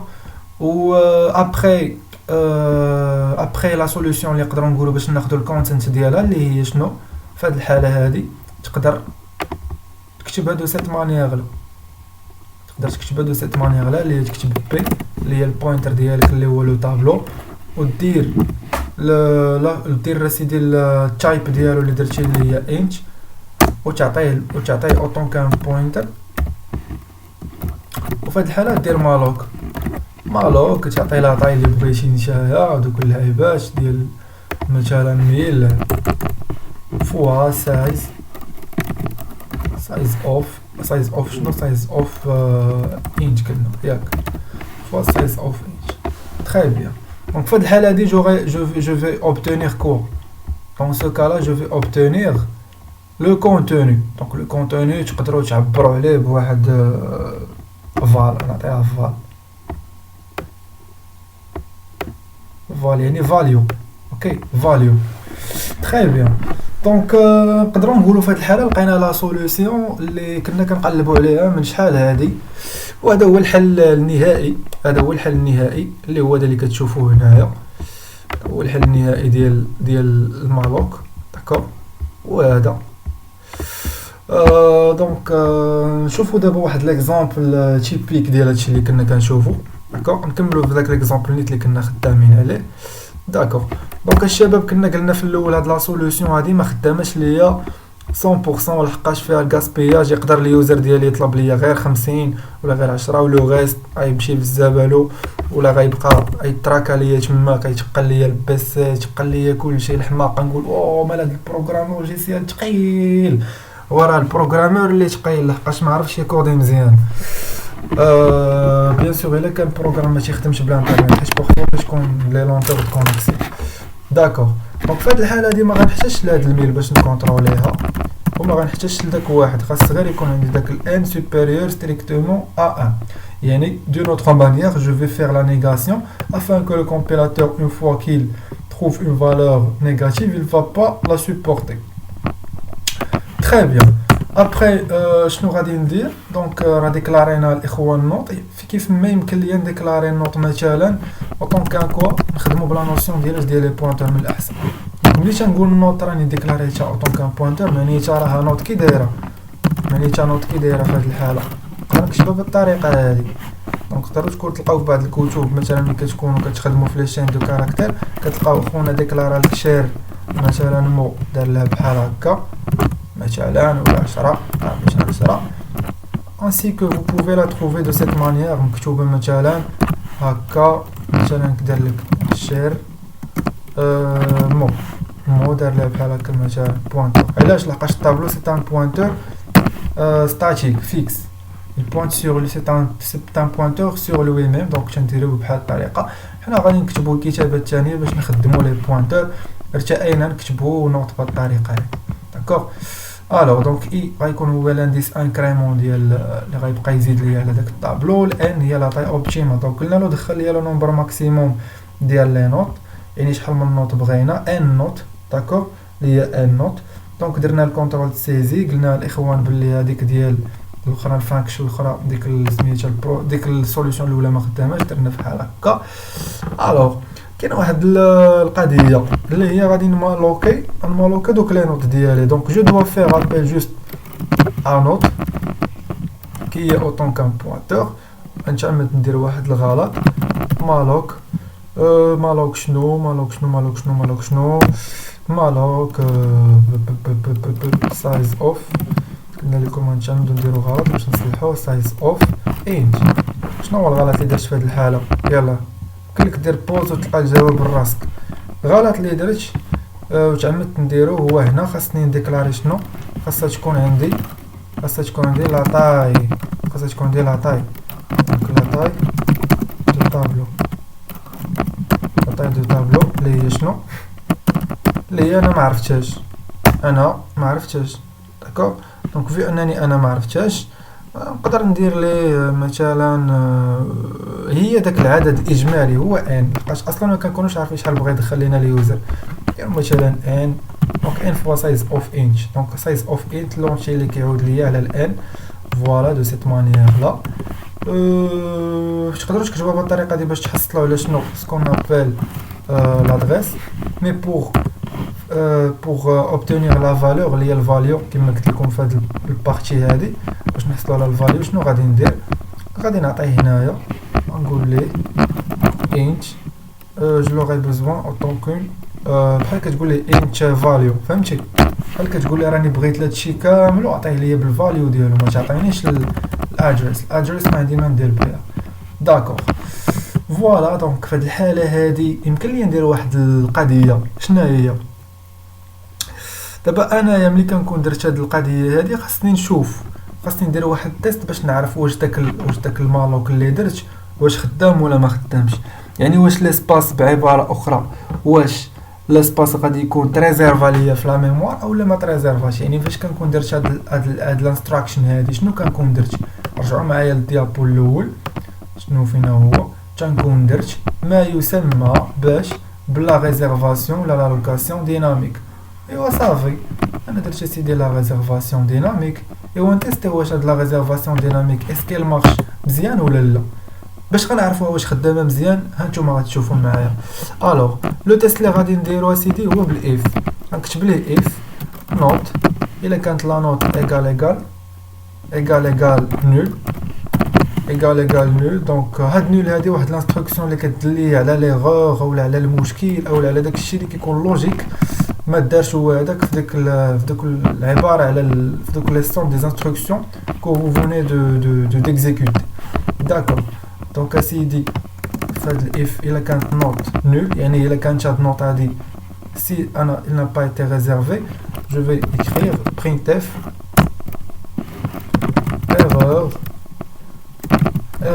S1: و ابري لا سوليوشن اللي نقدروا نقولوا باش ناخذوا الكونتنت ديالها اللي هي شنو في هذه الحاله هذه تقدر تكتب هادو سيت مانيير تقدر تكتب هادو سيت مانيير اللي هي تكتب بي اللي هي البوينتر ديالك اللي هو لو طابلو ودير دير سيدي التايب ديالو اللي درتي اللي هي انت وتعطيه اوطون كان بوينتر وفي هاد الحاله دير مالوك تعطي لا طاي اللي بغيتي نتايا ودوك اللعيبات ديال مثلا 1000 فوا سايز اوف شنو سايز اوف انش كلنا ياك فوا سايز اوف انش تري بيان دونك في هاد الحاله هادي جو في اوبتينير كوا دون سو كالا جو في اوبتينير لو كونتوني دونك لو كونتوني تقدروا تعبروا عليه بواحد فال نعطيها فال يعني فاليو اوكي فاليو تري بيان دونك نقدروا نقولوا في هذه الحاله لقينا لا سوليوشن اللي كنا كنقلبوا عليها من شحال هذه وهذا هو الحل النهائي اللي هو هذا اللي كتشوفوه هنايا هو الحل النهائي ديال المالوك داكوغ وهذا دونك نشوفوا دابا واحد ليكزامبل تيبيك ديال هادشي اللي كنا كنشوفوا داكوغ نكملوا في داك ليكزامبل نيت اللي كنا خدامين عليه داكوغ دونك الشباب كنا قلنا في الاول هاد لا سوليوشن هادي ما خداماش ليا 100% لحقاش فيها الغاسبياج يقدر اليوزر ديالي يطلب ليا غير 50 ولا غير 10 ولو غيست غيمشي في الزبالو ولا غيبقى يتراكا ليا تما كيتقل ليا البيس تقل ليا كلشي الحماق نقول مال هاد البروغرامور جي سي ثقيل وراه البروغرامور اللي ثقيل لحقاش ما عرفش يكودي مزيان بيان سور الا كان البروغرام ما تيخدمش بلا انترنت حيت بوغ تكون لي لونتور كونيكسيون داكوغ دونك في هاد الحاله هادي ما غنحتاجش لهاد الميل باش نكونتروليها وما غنحتاجش لداك واحد خاص غير يكون عندي داك الان سوبيريور ستريكتومون ا 1 يعني دو نوتر مانيير جو في فير لا نيغاسيون afin que le compilateur une fois qu'il trouve une valeur négative il va pas la supporter très bien ابري شنو غادي ندير دونك راه ديكلارينا الاخوان نوت كيف ما يمكن ليا نديكلاري نوت مثلا اوطون كان كوا نخدموا بلا نوسيون ديال لي بوينتور من الاحسن ملي تنقول نوت راني ديكلاريتها اوطون كان بوينتور معنيتها راها نوت كي دايره في هذه الحاله نقدر نكتبها بالطريقه هذه دونك تقدروا تلقاو في بعض الكتب مثلا ملي كتكونوا كتخدموا في لي شين دو كاركتير كتلقاو خونا ديكلارا لك شير مثلا مو دار لها بحال هكا مثلا ولا 10 ainsi que vous pouvez la trouver de cette manière مكتوبه مثلا هكا مثلا كدير لك شير مو دار لها بحال هكا مثلا بوينتور علاش لحقاش الطابلو سي ان بوينتور ستاتيك فيكس il pointe sur le c'est un pointeur sur le lui-même donc تنديرو بحال الطريقه حنا غادي نكتبوا الكتابه الثانيه باش نخدموا لي بوينتور ارتئينا نكتبوا نوت بالطريقه هذه داكوغ الوغ دونك اي غيكون هو لانديس انكريمون ديال اللي غيبقى يزيد ليا على داك الطابلو الان هي لا طاي اوبتيما دونك قلنا له دخل ليا لو نومبر ماكسيموم ديال لي نوت يعني شحال من نوت بغينا ان نوت داكوغ اللي هي ان نوت دونك درنا الكونترول سيزي قلنا الاخوان باللي هذيك ديال الاخرى الفانكشن الاخرى ديك سميتها البرو ديك السوليوشن الاولى ما خداماش درنا بحال هكا الوغ كاين واحد القضيه اللي هي غادي نمالوكي دوك لي نوت ديالي دونك جو دو فير ابل جوست ا نوت كي هي اوطون كان بوينتور نتعمد ندير واحد الغلط مالوك مالوك شنو مالوك شنو مالوك شنو مالوك شنو مالوك سايز اوف. قلنا لكم غنتعمدو نديرو غلط باش نصلحوه. سايز اوف انت. شنو هو الغلط اللي درت في هاد الحاله؟ يلا كلك دير بوز وتلقى الجواب براسك. غلط اللي درت وتعمدت نديرو هو هنا خاصني نديكلاري شنو خاصها تكون عندي لا طاي. خاصها تكون عندي لا طاي. دونك لا طاي دو طابلو. لا طاي دو طابلو اللي هي شنو؟ اللي هي انا ما عرفتهاش. داكوغ. دونك في انني انا ما عرفتهاش نقدر ندير ليه مثلا هي داك العدد الاجمالي هو ان، لحقاش اصلا ما كنكونوش عارفين شحال بغا يدخل لينا اليوزر. يعني مثلا ان دونك ان فوا سايز اوف انت. دونك سايز اوف انت لونتي اللي كيعود ليا على الان. فوالا دو سيت مانيير لا. تقدروا تكتبوها بالطريقه دي باش تحصلوا على شنو سكون ابل لادريس. مي pour obtenir la valeur اللي هي الفاليو كما قلت لكم في هذه البارتي هذه باش نحصلوا على الفاليو شنو غادي ندير؟ غادي نعطيه هنايا نقول ليه int je l'aurais besoin autant qu'une بحال كتقول لي int value. فهمتي؟ بحال كتقول لي راني بغيت هادشي كامل وعطيه ليا بالفاليو ديالو ما تعطينيش الادريس ما عندي ما ندير بها. داكوغ. فوالا دونك في هذه الحاله هذه يمكن لي ندير واحد القضيه. شنو هي؟ دابا انايا ملي كنكون درت هاد القضيه هادي خاصني ندير واحد التيست باش نعرف واش داك المالوك اللي درت واش خدام ولا ما خدامش. يعني واش ليسباس بعباره اخرى واش ليسباس غادي يكون تريزيرفا ليا في لا ميموار اولا ما تريزيرفاش. يعني فاش كنكون درت هاد الانستراكشن هادي شنو كنكون درت؟ رجعوا معايا للديابو الاول. شنو فينا هو تنكون درت ما يسمى باش بلا ريزيرفاسيون ولا لا لوكاسيون ديناميك. ايوا صافي انا درت سيدي لا ريزيرفاسيون ديناميك. ايوا نتيستي واش هاد لا ريزيرفاسيون ديناميك اسكيل مارش مزيان ولا لا. باش غنعرفوا واش خدامه مزيان هانتوما غتشوفوا معايا. الوغ لو تيست اللي غادي نديرو سيدي هو بالاف. غنكتب ليه اف نوت الا كانت لا نوت ايغال نول. دونك هاد نول هادي واحد لانستركسيون اللي كدلي على ليغور اولا على المشكل اولا على داكشي اللي كيكون لوجيك ما دارش هو هذاك في ديك العباره على في دوك لي سون دي انستركسيون كو فو فوني دو ديكزيكوتي. داكور. دونك اسيدي فهاد الاف الا كانت نوت نول يعني الا كانت هاد النوت هادي si il n'a pas été réservé, je vais écrire printf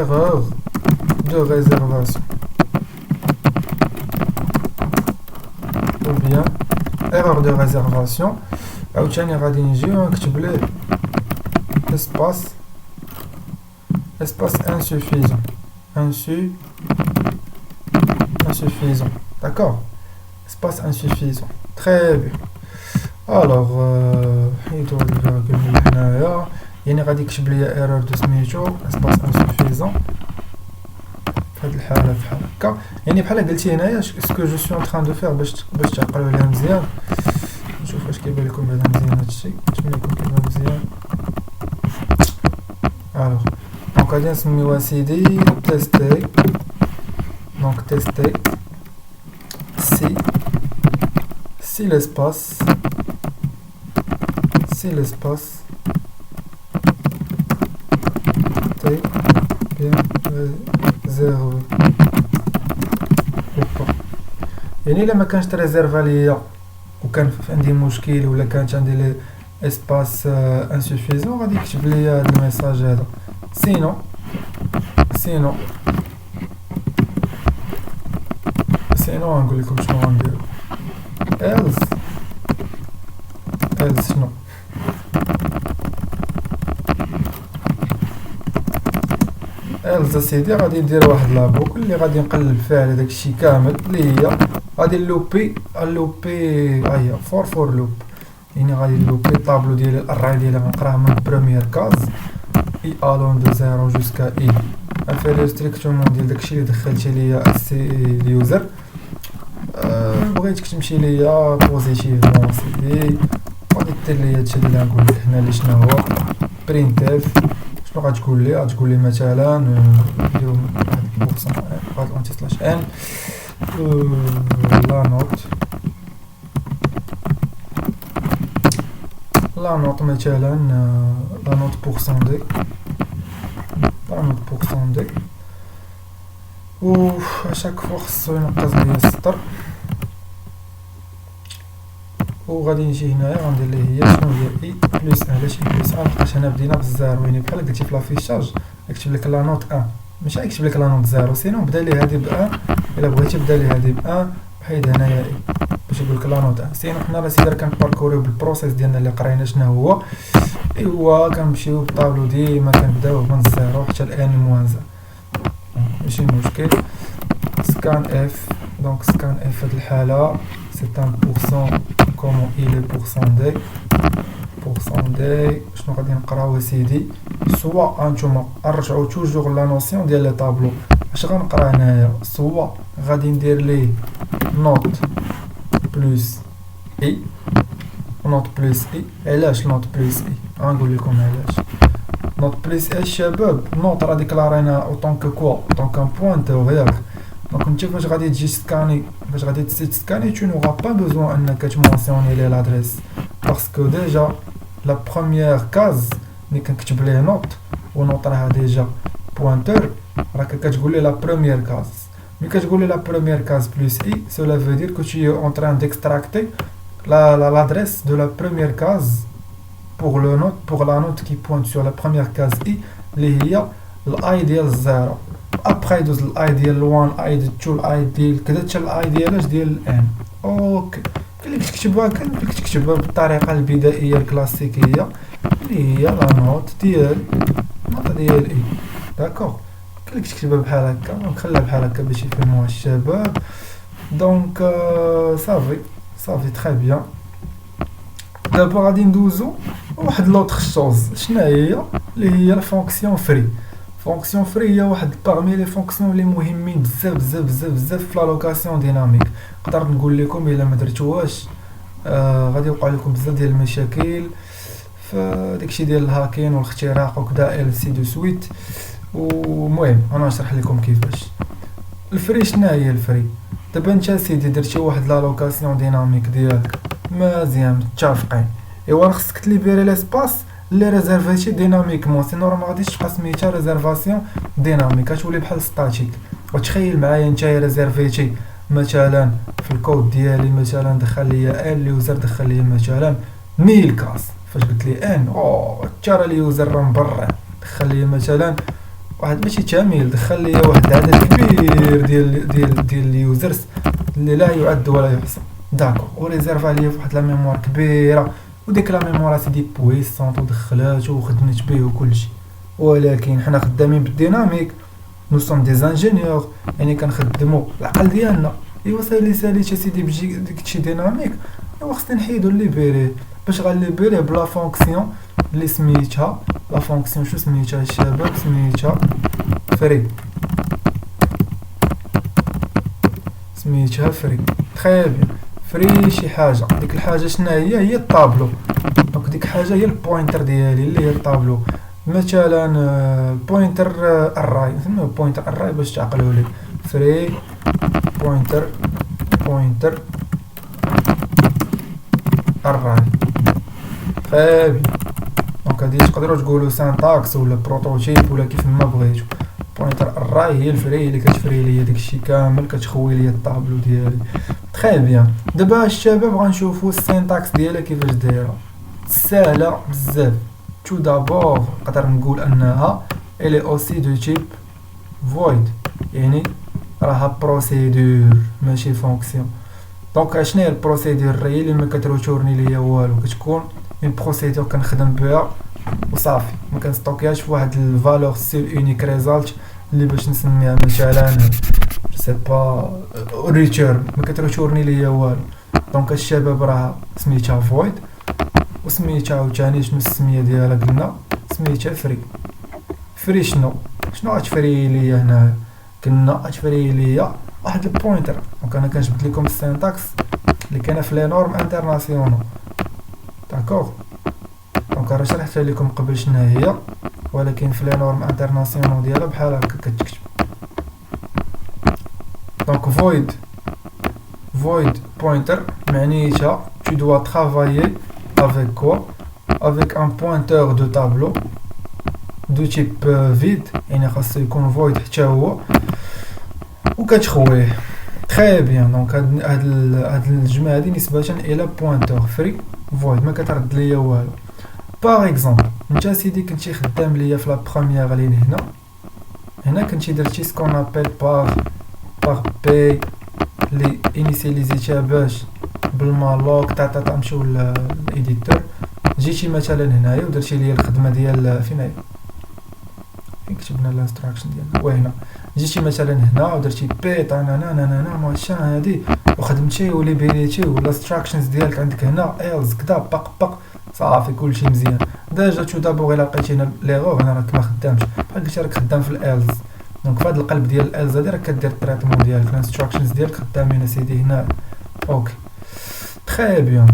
S1: erreur de réservation ou bien erreur de réservation. عاوتاني غادي نجي ونكتب ليه espace insuffisant. D'accord, espace insuffisant. Très bien. alors حيدو الفيرغول من هنايا. يعني غادي يكتب لي error de سميتو espace insuffisant في هاد الحاله بحال هكا. يعني بحال قلتي هنايا اسكو جو سوي ان تران دو فير باش تعقلوا عليها مزيان. نشوف واش كيبان لكم هذا مزيان هادشي. نتمنى يكون كيبان مزيان. الوغ دونك غادي نسميوها سيدي تيستي. دونك تيستي si l'espace est bien réservé ou pas. يعني الا ما كانش تريزيرفا ليا وكان عندي مشكل ولا كانت عندي لي اسباس انسوفيزون غادي يكتب لي هذا الميساج هذا. سينو غنقول لكم شنو غندير. else شنو else سيدي غادي ندير واحد لابوك اللي غادي نقلب فيها على داكشي كامل اللي هي غادي نلوبي هي فور لوب. يعني غادي نلوبي الطابلو ديال الاري ديالها غنقراه من بروميير كاز اي الون دو 0 جوسكا اي انفيريور ستريكتومون ديال داكشي اللي دخلتي ليا اليوزر. بغيتك تمشي ليا بوزيتيفمون سيدي غادي دير ليا هادشي اللي غنقول لك هنا اللي شنو هو برينتف. شنو غتقول لي مثلا نديرو هاد البورسون غاد اونتي سلاش ان لا نوت مثلا لا نوت بورسون دي و اشاك فوا خصو ينقص ليا السطر وغادي نجي هنايا غندير ليه هي شنو هي اي بلس علاش اي بلس لحقاش هنا بدينا بالزيرو، يعني بحال قلتي في لافيشاج يكتب لك لا نوت 1 ماشي يكتب لك لا نوت زيرو، سينو بدا لي هادي ب 1 الا بغيتي بدا لي هادي ب 1 حيد هنايا اي باش يقول لك لا نوت 1. سينو حنا راه سيدي كنباركوريو بالبروسيس ديالنا اللي قرينا شنو هو، ايوا كنمشيو بالطابلو ديما كنبداو من الزيرو حتى الان موان زيرو ماشي مشكل. سكان اف دونك سكان اف هاد الحالة سي ان بورسون كومون إلي بورسون دي شنو غادي نقراو سيدي، سوا هانتوما نرجعو توجور لا نوسيون ديال لي طابلو. اش غنقرا هنايا؟ سوا غادي ندير ليه نوت بلس اي نوت بلس اي. علاش نوت بلس اي؟ غنقول لكم علاش. نوت بلس اي الشباب، نوت راه ديكلارينا اوطون كو كوا اوطون كان بوينتور ياك. دونك انت فاش غادي تجي سكاني فاش غادي تسكاني tu n'auras pas besoin انك تمونسيوني لي لادريس باسكو ديجا لا بروميير كاز ملي كنكتب ليه نوت ونوت راها ديجا بوينتور راك كتقول لي لا بروميير كاز. ملي كتقول لي لا بروميير كاز بلس اي cela veut dire que tu es en train d'extracter l'adresse de la première case pour la note qui pointe sur la première case i اللي هي الاي ديال الزيرو. ابخي يدوز الاي ديال ال1 اي ديال 2 الاي ديال كذا حتى الاي ديال ديال الان. اوكي كلي تكتبها كتكتبها بالطريقه البدائيه الكلاسيكيه اللي هي لا نوت ديال اي. داكوغ كلي تكتبها بحال هكا نخليها بحال هكا باش يفهموها الشباب. دونك صافي تري بيان. دابا غادي ندوزو واحد لوطخ شوز شنو هي اللي هي الفونكسيون فري. فونكسيون فري هي واحد باغمي لي فونكسيون اللي مهمين بزاف في لا لوكاسيون ديناميك. نقدر نقول لكم الا ما درتوهاش غادي يوقع لكم بزاف ديال المشاكل في داكشي ديال الهاكين والاختراق وكذا ال سي دو سويت. ومهم انا نشرح لكم كيفاش الفري. شنو هي الفري؟ دابا انت سيدي درتي واحد لا لوكاسيون ديناميك ديالك مزيان متفقين، ايوا خصك تليبيري لاسباس اللي ريزيرفيتي ديناميكمون، سينو راه ما غاديش تبقى سميتها ريزيرفاسيون ديناميك غتولي بحال ستاتيك. وتخيل معايا نتايا ريزيرفيتي مثلا في الكود ديالي مثلا دخل ليا ان اليوزر دخل ليا مثلا 1000 كاس. فاش قلت لي ان ترى اليوزر راه مبرع دخل ليا مثلا واحد ماشي تاميل دخل ليا واحد عدد كبير ديال اليوزرز اللي لا يعد ولا يحصى. داكو وريزيرفا ليا فواحد لا ميموار كبيره وديك لا ميموار سيدي بويسونط ودخلات وخدمت به وكلشي. ولكن حنا خدامين بالديناميك نو سوم دي انجينيور يعني كنخدموا العقل ديالنا. ايوا ساليت سيدي بيجي داكشي ديناميك ايوا خصني نحيدو ليبيري باش غنليبيريه بلا فونكسيون اللي سميتها لا فونكسيون شو سميتها الشباب؟ سميتها فري. تري بيان. فري شي حاجه ديك الحاجه شنو هي الطابلو. دونك ديك حاجه هي البوينتر ديالي اللي هي الطابلو. مثلا بوينتر اراي نسميوه بوينتر اراي باش تعقلوا لي. فري بوينتر اراي فابي. دونك هادي تقدروا تقولوا سانتاكس ولا بروتوتيب ولا كيف ما بغيتو. بوينتر اراي هي الفري اللي كتفري ليا داكشي كامل كتخوي ليا الطابلو ديالي. تري بيان. دابا الشباب غنشوفوا السينتاكس ديالها كيفاش دايره. سهله بزاف. تو دابور نقدر نقول انها الي اوسي دو تيب void يعني راها بروسيدور ماشي فونكسيون. دونك شنو هي البروسيدور؟ هي اللي ما كتروتورني ليا والو، كتكون اون بروسيدور كنخدم بها وصافي ما كنستوكيهاش في واحد الفالور سيل اونيك ريزالت اللي باش نسميها مثلا سي با ريتيرن ما كتروتورني ليا والو. دونك الشباب راه سميتها void وسميتها عاوتاني شنو السميه ديالها قلنا سميتها فري. شنو غتفري ليا هنا؟ قلنا غتفري ليا واحد البوينتر. دونك انا كنجبد لكم السينتاكس اللي كاينه في لي نورم انترناسيونال. داكوغ دونك راه شرحتها لكم قبل شنو هي، ولكن في لي نورم انترناسيونال ديالها بحال هكا كتكتب. دونك void void pointer معنيتها tu dois travailler avec quoi, avec un pointeur de tableau de type vide, يعني خاصو يكون void حتى هو وكتخويه. très bien. دونك هاد الجمله هادي نسبه الى pointer free void ما كترد ليا والو. باغ اكزومبل انت سيدي كنتي خدام ليا في لا بروميير لين هنا كنتي درتي سكون ابل باغ بي لي انيسياليزيتها باش بالمالوك تا نمشيو للايديتور. جيتي مثلا هنايا ودرتي ليا الخدمه ديال فين هي كتبنا الانستراكشن ديالنا وهنا. جيتي مثلا هنا ودرتي بي طانانا ماشين هادي وخدمتي وليبريتي ولا انستراكشنز ديالك عندك هنا ايلز كدا باق صافي كلشي مزيان. ديجا تو دابور الا لقيتي هنا ليغور هنا راك ما خدامش بحال قلتي راك خدام في الايلز. دونك في هذا القلب ديال الايلز هادي راك كدير التريتمون ديالك الانستراكشنز ديالك خدامين سيدي هنا. اوكي تري بيان.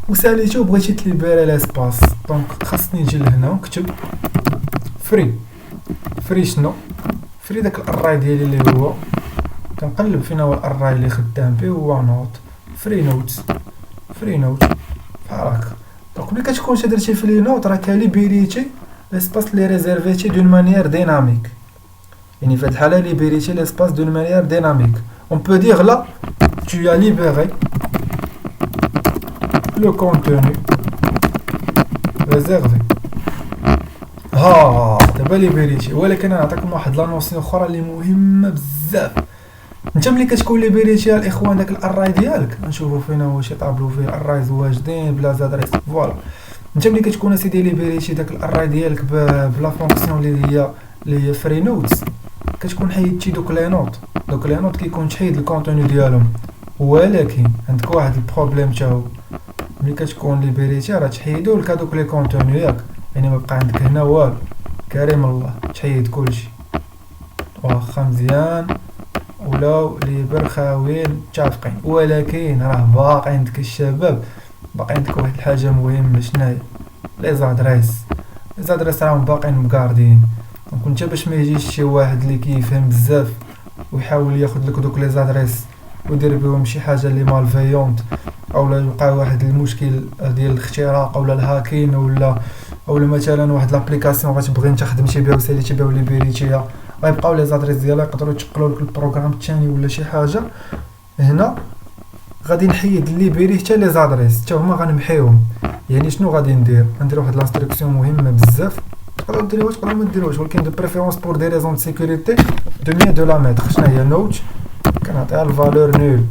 S1: وساليتي وبغيتي تليبيري لاسباس دونك خاصني نجي لهنا ونكتب فري شنو فري داك الارراي ديالي اللي هو كنقلب فين هو الارراي اللي خدام به هو نوت فري نوت بحال هكا. دونك ملي كتكون درتي فري نوت راه كليبيريتي لاسباس اللي ريزيرفيتي دون مانيير ديناميك. يعني في هاد الحاله ليبيريتي لاسباس دون مانيير ديناميك. اون بو دير لا tu as libéré le contenu réservé. دابا ليبيريتي. ولكن انا نعطيكم واحد لا نوسيون اخرى اللي مهمه بزاف. انت ملي كتكون ليبيريتي الاخوان داك الارراي ديالك نشوفوا فينا هو شي طابلو فيه الاررايز واجدين بلا زادريس فوالا. انت ملي كتكون سيدي ليبيريتي داك الارراي ديالك بلا فونكسيون اللي هي فري نوتس كتكون حيدتي دوك لي نوت كيكون تحيد الكونتوني ديالهم. ولكن عندك واحد البروبليم تا هو ملي كتكون ليبيريتي راه تحيدوا لك هذوك لي كونتوني ياك. يعني ما بقى عندك هنا والو كريم الله تحيد كلشي واخا مزيان ولاو ليبر خاويين متفقين. ولكن راه باقي عندك الشباب باقي عندك واحد الحاجه مهمه شناهي لي زادريس راهم باقيين مقاردين. دونك انت باش ما يجيش شي واحد اللي كيفهم بزاف ويحاول ياخذ لك دوك لي زادريس ويدير بهم شي حاجه اللي مالفيونت او لا يوقع واحد المشكل ديال الاختراق ولا الهاكين ولا مثلا واحد لابليكاسيون غتبغي انت خدمتي بها وساليتي بها وليبيريتيها غيبقاو لي زادريس ديالها يقدروا يتقلوا لك البروغرام الثاني ولا شي حاجه. هنا غادي نحيد ليبيري حتى لي زادريس حتى هما غنمحيهم. يعني شنو غادي ندير واحد لاستركسيون مهمه بزاف تقدروا ديروها تقدروا ما ديروهاش ولكن دو بريفيرونس بور دي ريزون دو سيكوريتي دو لا ميتر. شنو هي نوت كنعطيها الفالور نول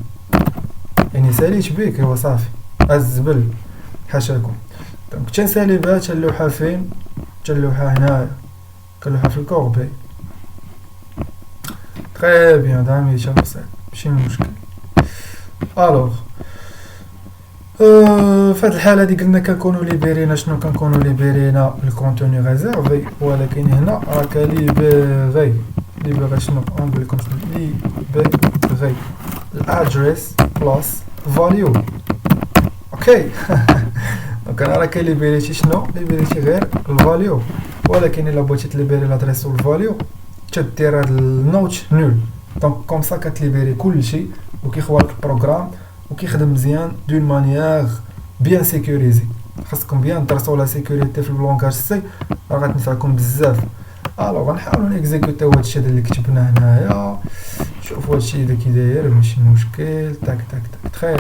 S1: يعني ساليت بيك هو صافي الزبل حاشاكم. دونك تنسالي بها حتى اللوحه فين حتى اللوحه هنايا كنلوحه في الكوربي. تري بيان دامي بسيط ماشي مشكل. الوغ في هاد الحاله هادي قلنا كنكونوا ليبيرينا شنو كنكونوا ليبيرينا الكونتوني ريزيرفي. ولكن هنا راه كليبيري شنو نقول لكم ليبيري الادريس بلس فاليو. اوكي دونك انا راه كليبيريتي شنو ليبيريتي غير الفاليو. ولكن الا بغيتي تليبيري الادريس والفاليو تدير هاد النوت نول. دونك كوم سا كتليبيري كلشي وكيخوالك البروغرام وكيخدم مزيان دون مانيير بيان سيكوريزي. خاصكم بيان درسوا لا سيكوريتي في البلونكاج سي راه غتنفعكم بزاف. الوغ غنحاولوا نيكزيكوتيو هادشي اللي كتبنا هنايا. شوفوا هادشي اذا كي داير ماشي مشكل. تاك تري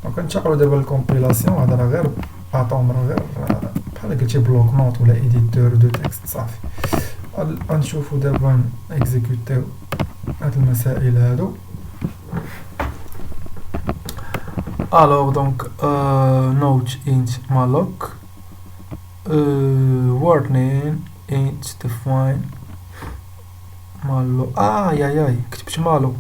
S1: دونك ننتقلوا دابا للكومبيلاسيون. هذا راه غير اتومبر غير بحال قلتي بلوك نوت ولا ايديتور دو تكست صافي. غنشوفوا دابا اكزيكوتيو هاد المسائل هادو. الوغ دونك نوت انت malloc word name int define malloc ياي كتبت مالو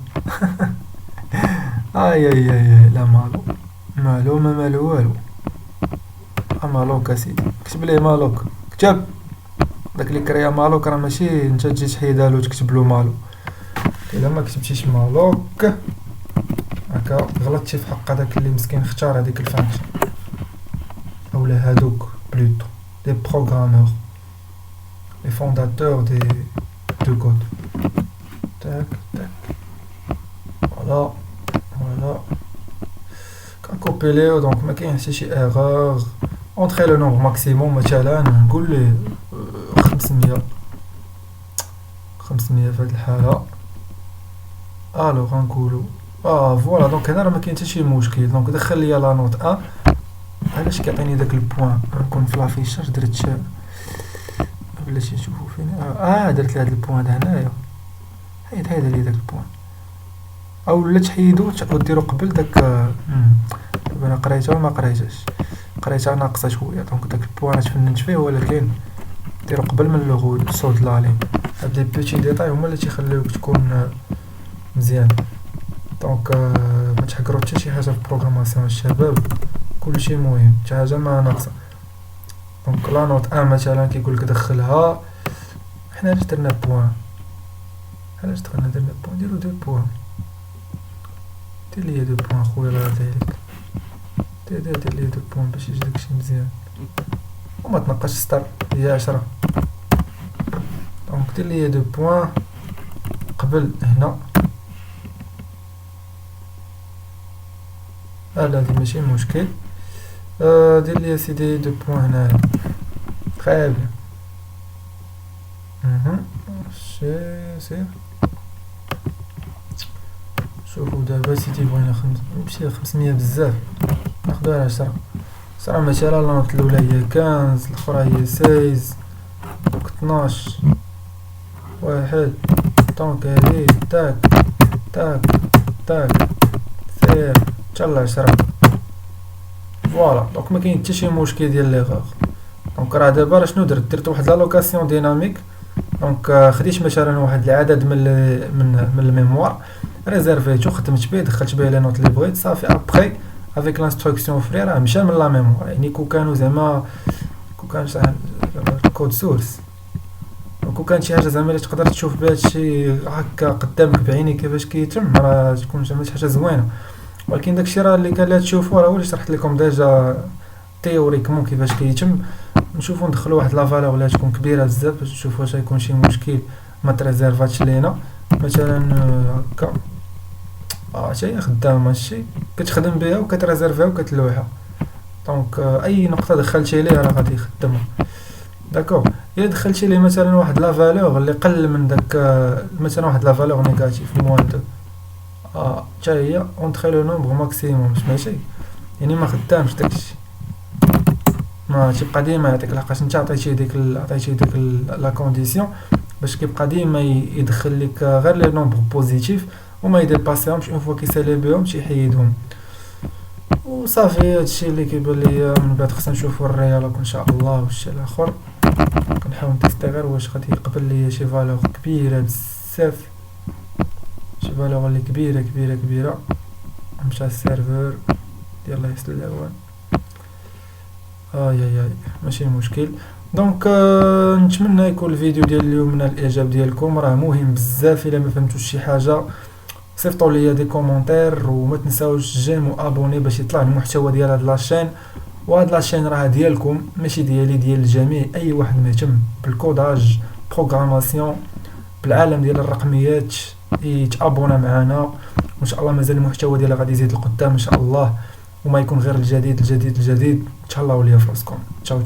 S1: ياي لا مالو ما مالو والو مالوك اسيدي كتب ليه مالوك كتب داك اللي كريا مالوك راه ماشي انت تجي تحيدالو تكتب له مالو. الا ما كتبتيش مالوك هكا غلطتي في حق هذاك اللي مسكين اختار هذيك الفانكشن اولا هادوك بلوتو لي بروغرامور لي فونداتور دو كود. تاك فوالا فوالا كنكوبيليو دونك ما كاين حتى شي ايغور. اونطخي لو نومبر ماكسيموم مثلا نقول ليه 500 في هاد الحالة. الو غنقولو فوالا دونك هنا راه ما كاين حتى شي مشكل. دونك دخل ليا لا نوت ا. علاش كيعطيني داك البوان نكون في لافيشاج درت بلاتي نشوفو فين درت هاد البوان هنايا. هيدا لي داك البوان او لا تحيدو وديرو قبل داك انا قريتها وما قريتها ناقصه شويه. دونك داك البوان تفننت فيه ولكن ديرو قبل من لوغو صوت لالين. هاد لي بيتي ديتاي هما اللي تيخليوك تكون مزيان. دونك ما تحقروا حتى شي حاجه في البروغراماسيون الشباب، كلشي مهم، حتى حاجه ما ناقصه. دونك لا نوت ان مثلا كيقولك دخلها. حنا علاش درنا بوان؟ علاش درنا بوان؟ ديرو دو بوان. دير ليا دو بوان خويا الله يرضيلك. دير ليا دو بوان باش يجي داكشي مزيان وما تنقصش ستار هي 10. دونك دير ليا دو بوان قبل هنا. هادي ماشي مشكل. دير ليا سيدي دو بوان هنايا. تري بيان. سير شوفو دابا سيدي بغينا نمشي 500 بزاف ناخدو على 10. صرا مثلا لا نوت الاولى هي 15 الاخرى هي 16 دونك 12 واحد. دونك هادي تاك تاك تاك سير تشلا 10. فوالا دونك ما كاين حتى شي مشكل ديال ليغور. دونك راه دابا شنو درت واحد لا لوكاسيون ديناميك. دونك خديت مثلا واحد العدد من الميموار ريزيرفيتو خدمت به دخلت به لي نوت لي بغيت صافي. ابري افيك لانستركسيون فري راه مشى من لا ميموار. يعني كون كانوا زعما كون كان كود سورس كون كان شي حاجه زعما اللي تقدر تشوف بها هادشي هكا قدامك بعينيك كيفاش كيتم راه تكون زعما شي حاجه زوينه. ولكن داكشي راه اللي كان لا تشوفوا راه هو اللي شرحت لكم ديجا تيوريكمون كيفاش كيتم. نشوفوا ندخلوا واحد لا فالور اللي تكون كبيره بزاف باش نشوفوا واش غيكون شي مشكل ما تريزيرفاتش لينا مثلا هكا. حتى هي خدامه هادشي كتخدم بها وكتريزيرفيها وكتلوحها. دونك اي نقطه دخلتي ليه راه غادي يخدمها. داكوغ الا دخلتي ليه مثلا واحد لا فالور اللي قل من داك مثلا واحد لا فالور نيجاتيف موان 2 حتى هي اونطخي لو نومبر ماكسيموم ماشي يعني ما خدامش داكشي. ما تيبقى ديما يعطيك لحقاش انت عطيتي ديك لا كونديسيون باش كيبقى ديما يدخل لك غير لي نومبر بوزيتيف وما يديباسيهمش. اون فوا كيسالي بهم تيحيدهم وصافي. هادشي اللي كيبان ليا. من بعد خصنا نشوفوا الرياضه ان شاء الله والشي الاخر. كنحاول نتيستي غير واش غادي يقبل ليا شي فالور كبيره بزاف، شي فالور اللي كبيره. مشى السيرفر ديال الله يسل الاوان. اي ماشي مشكل. دونك نتمنى يكون الفيديو ديال اليوم من الاعجاب ديالكم. راه مهم بزاف الا ما فهمتوش شي حاجه صيفطوا لي دي كومونتير وما تنساوش جيم وابوني باش يطلع المحتوى ديال هاد لاشين. وهاد لاشين راه ديالكم ماشي ديالي، ديال الجميع. اي واحد مهتم بالكوداج بروغراماسيون بالعالم ديال الرقميات يتابونا معنا وان شاء الله مازال المحتوى ديالها غادي يزيد لقدام ان شاء الله وما يكون غير الجديد. تهلاو ليا فراسكم. تشاو.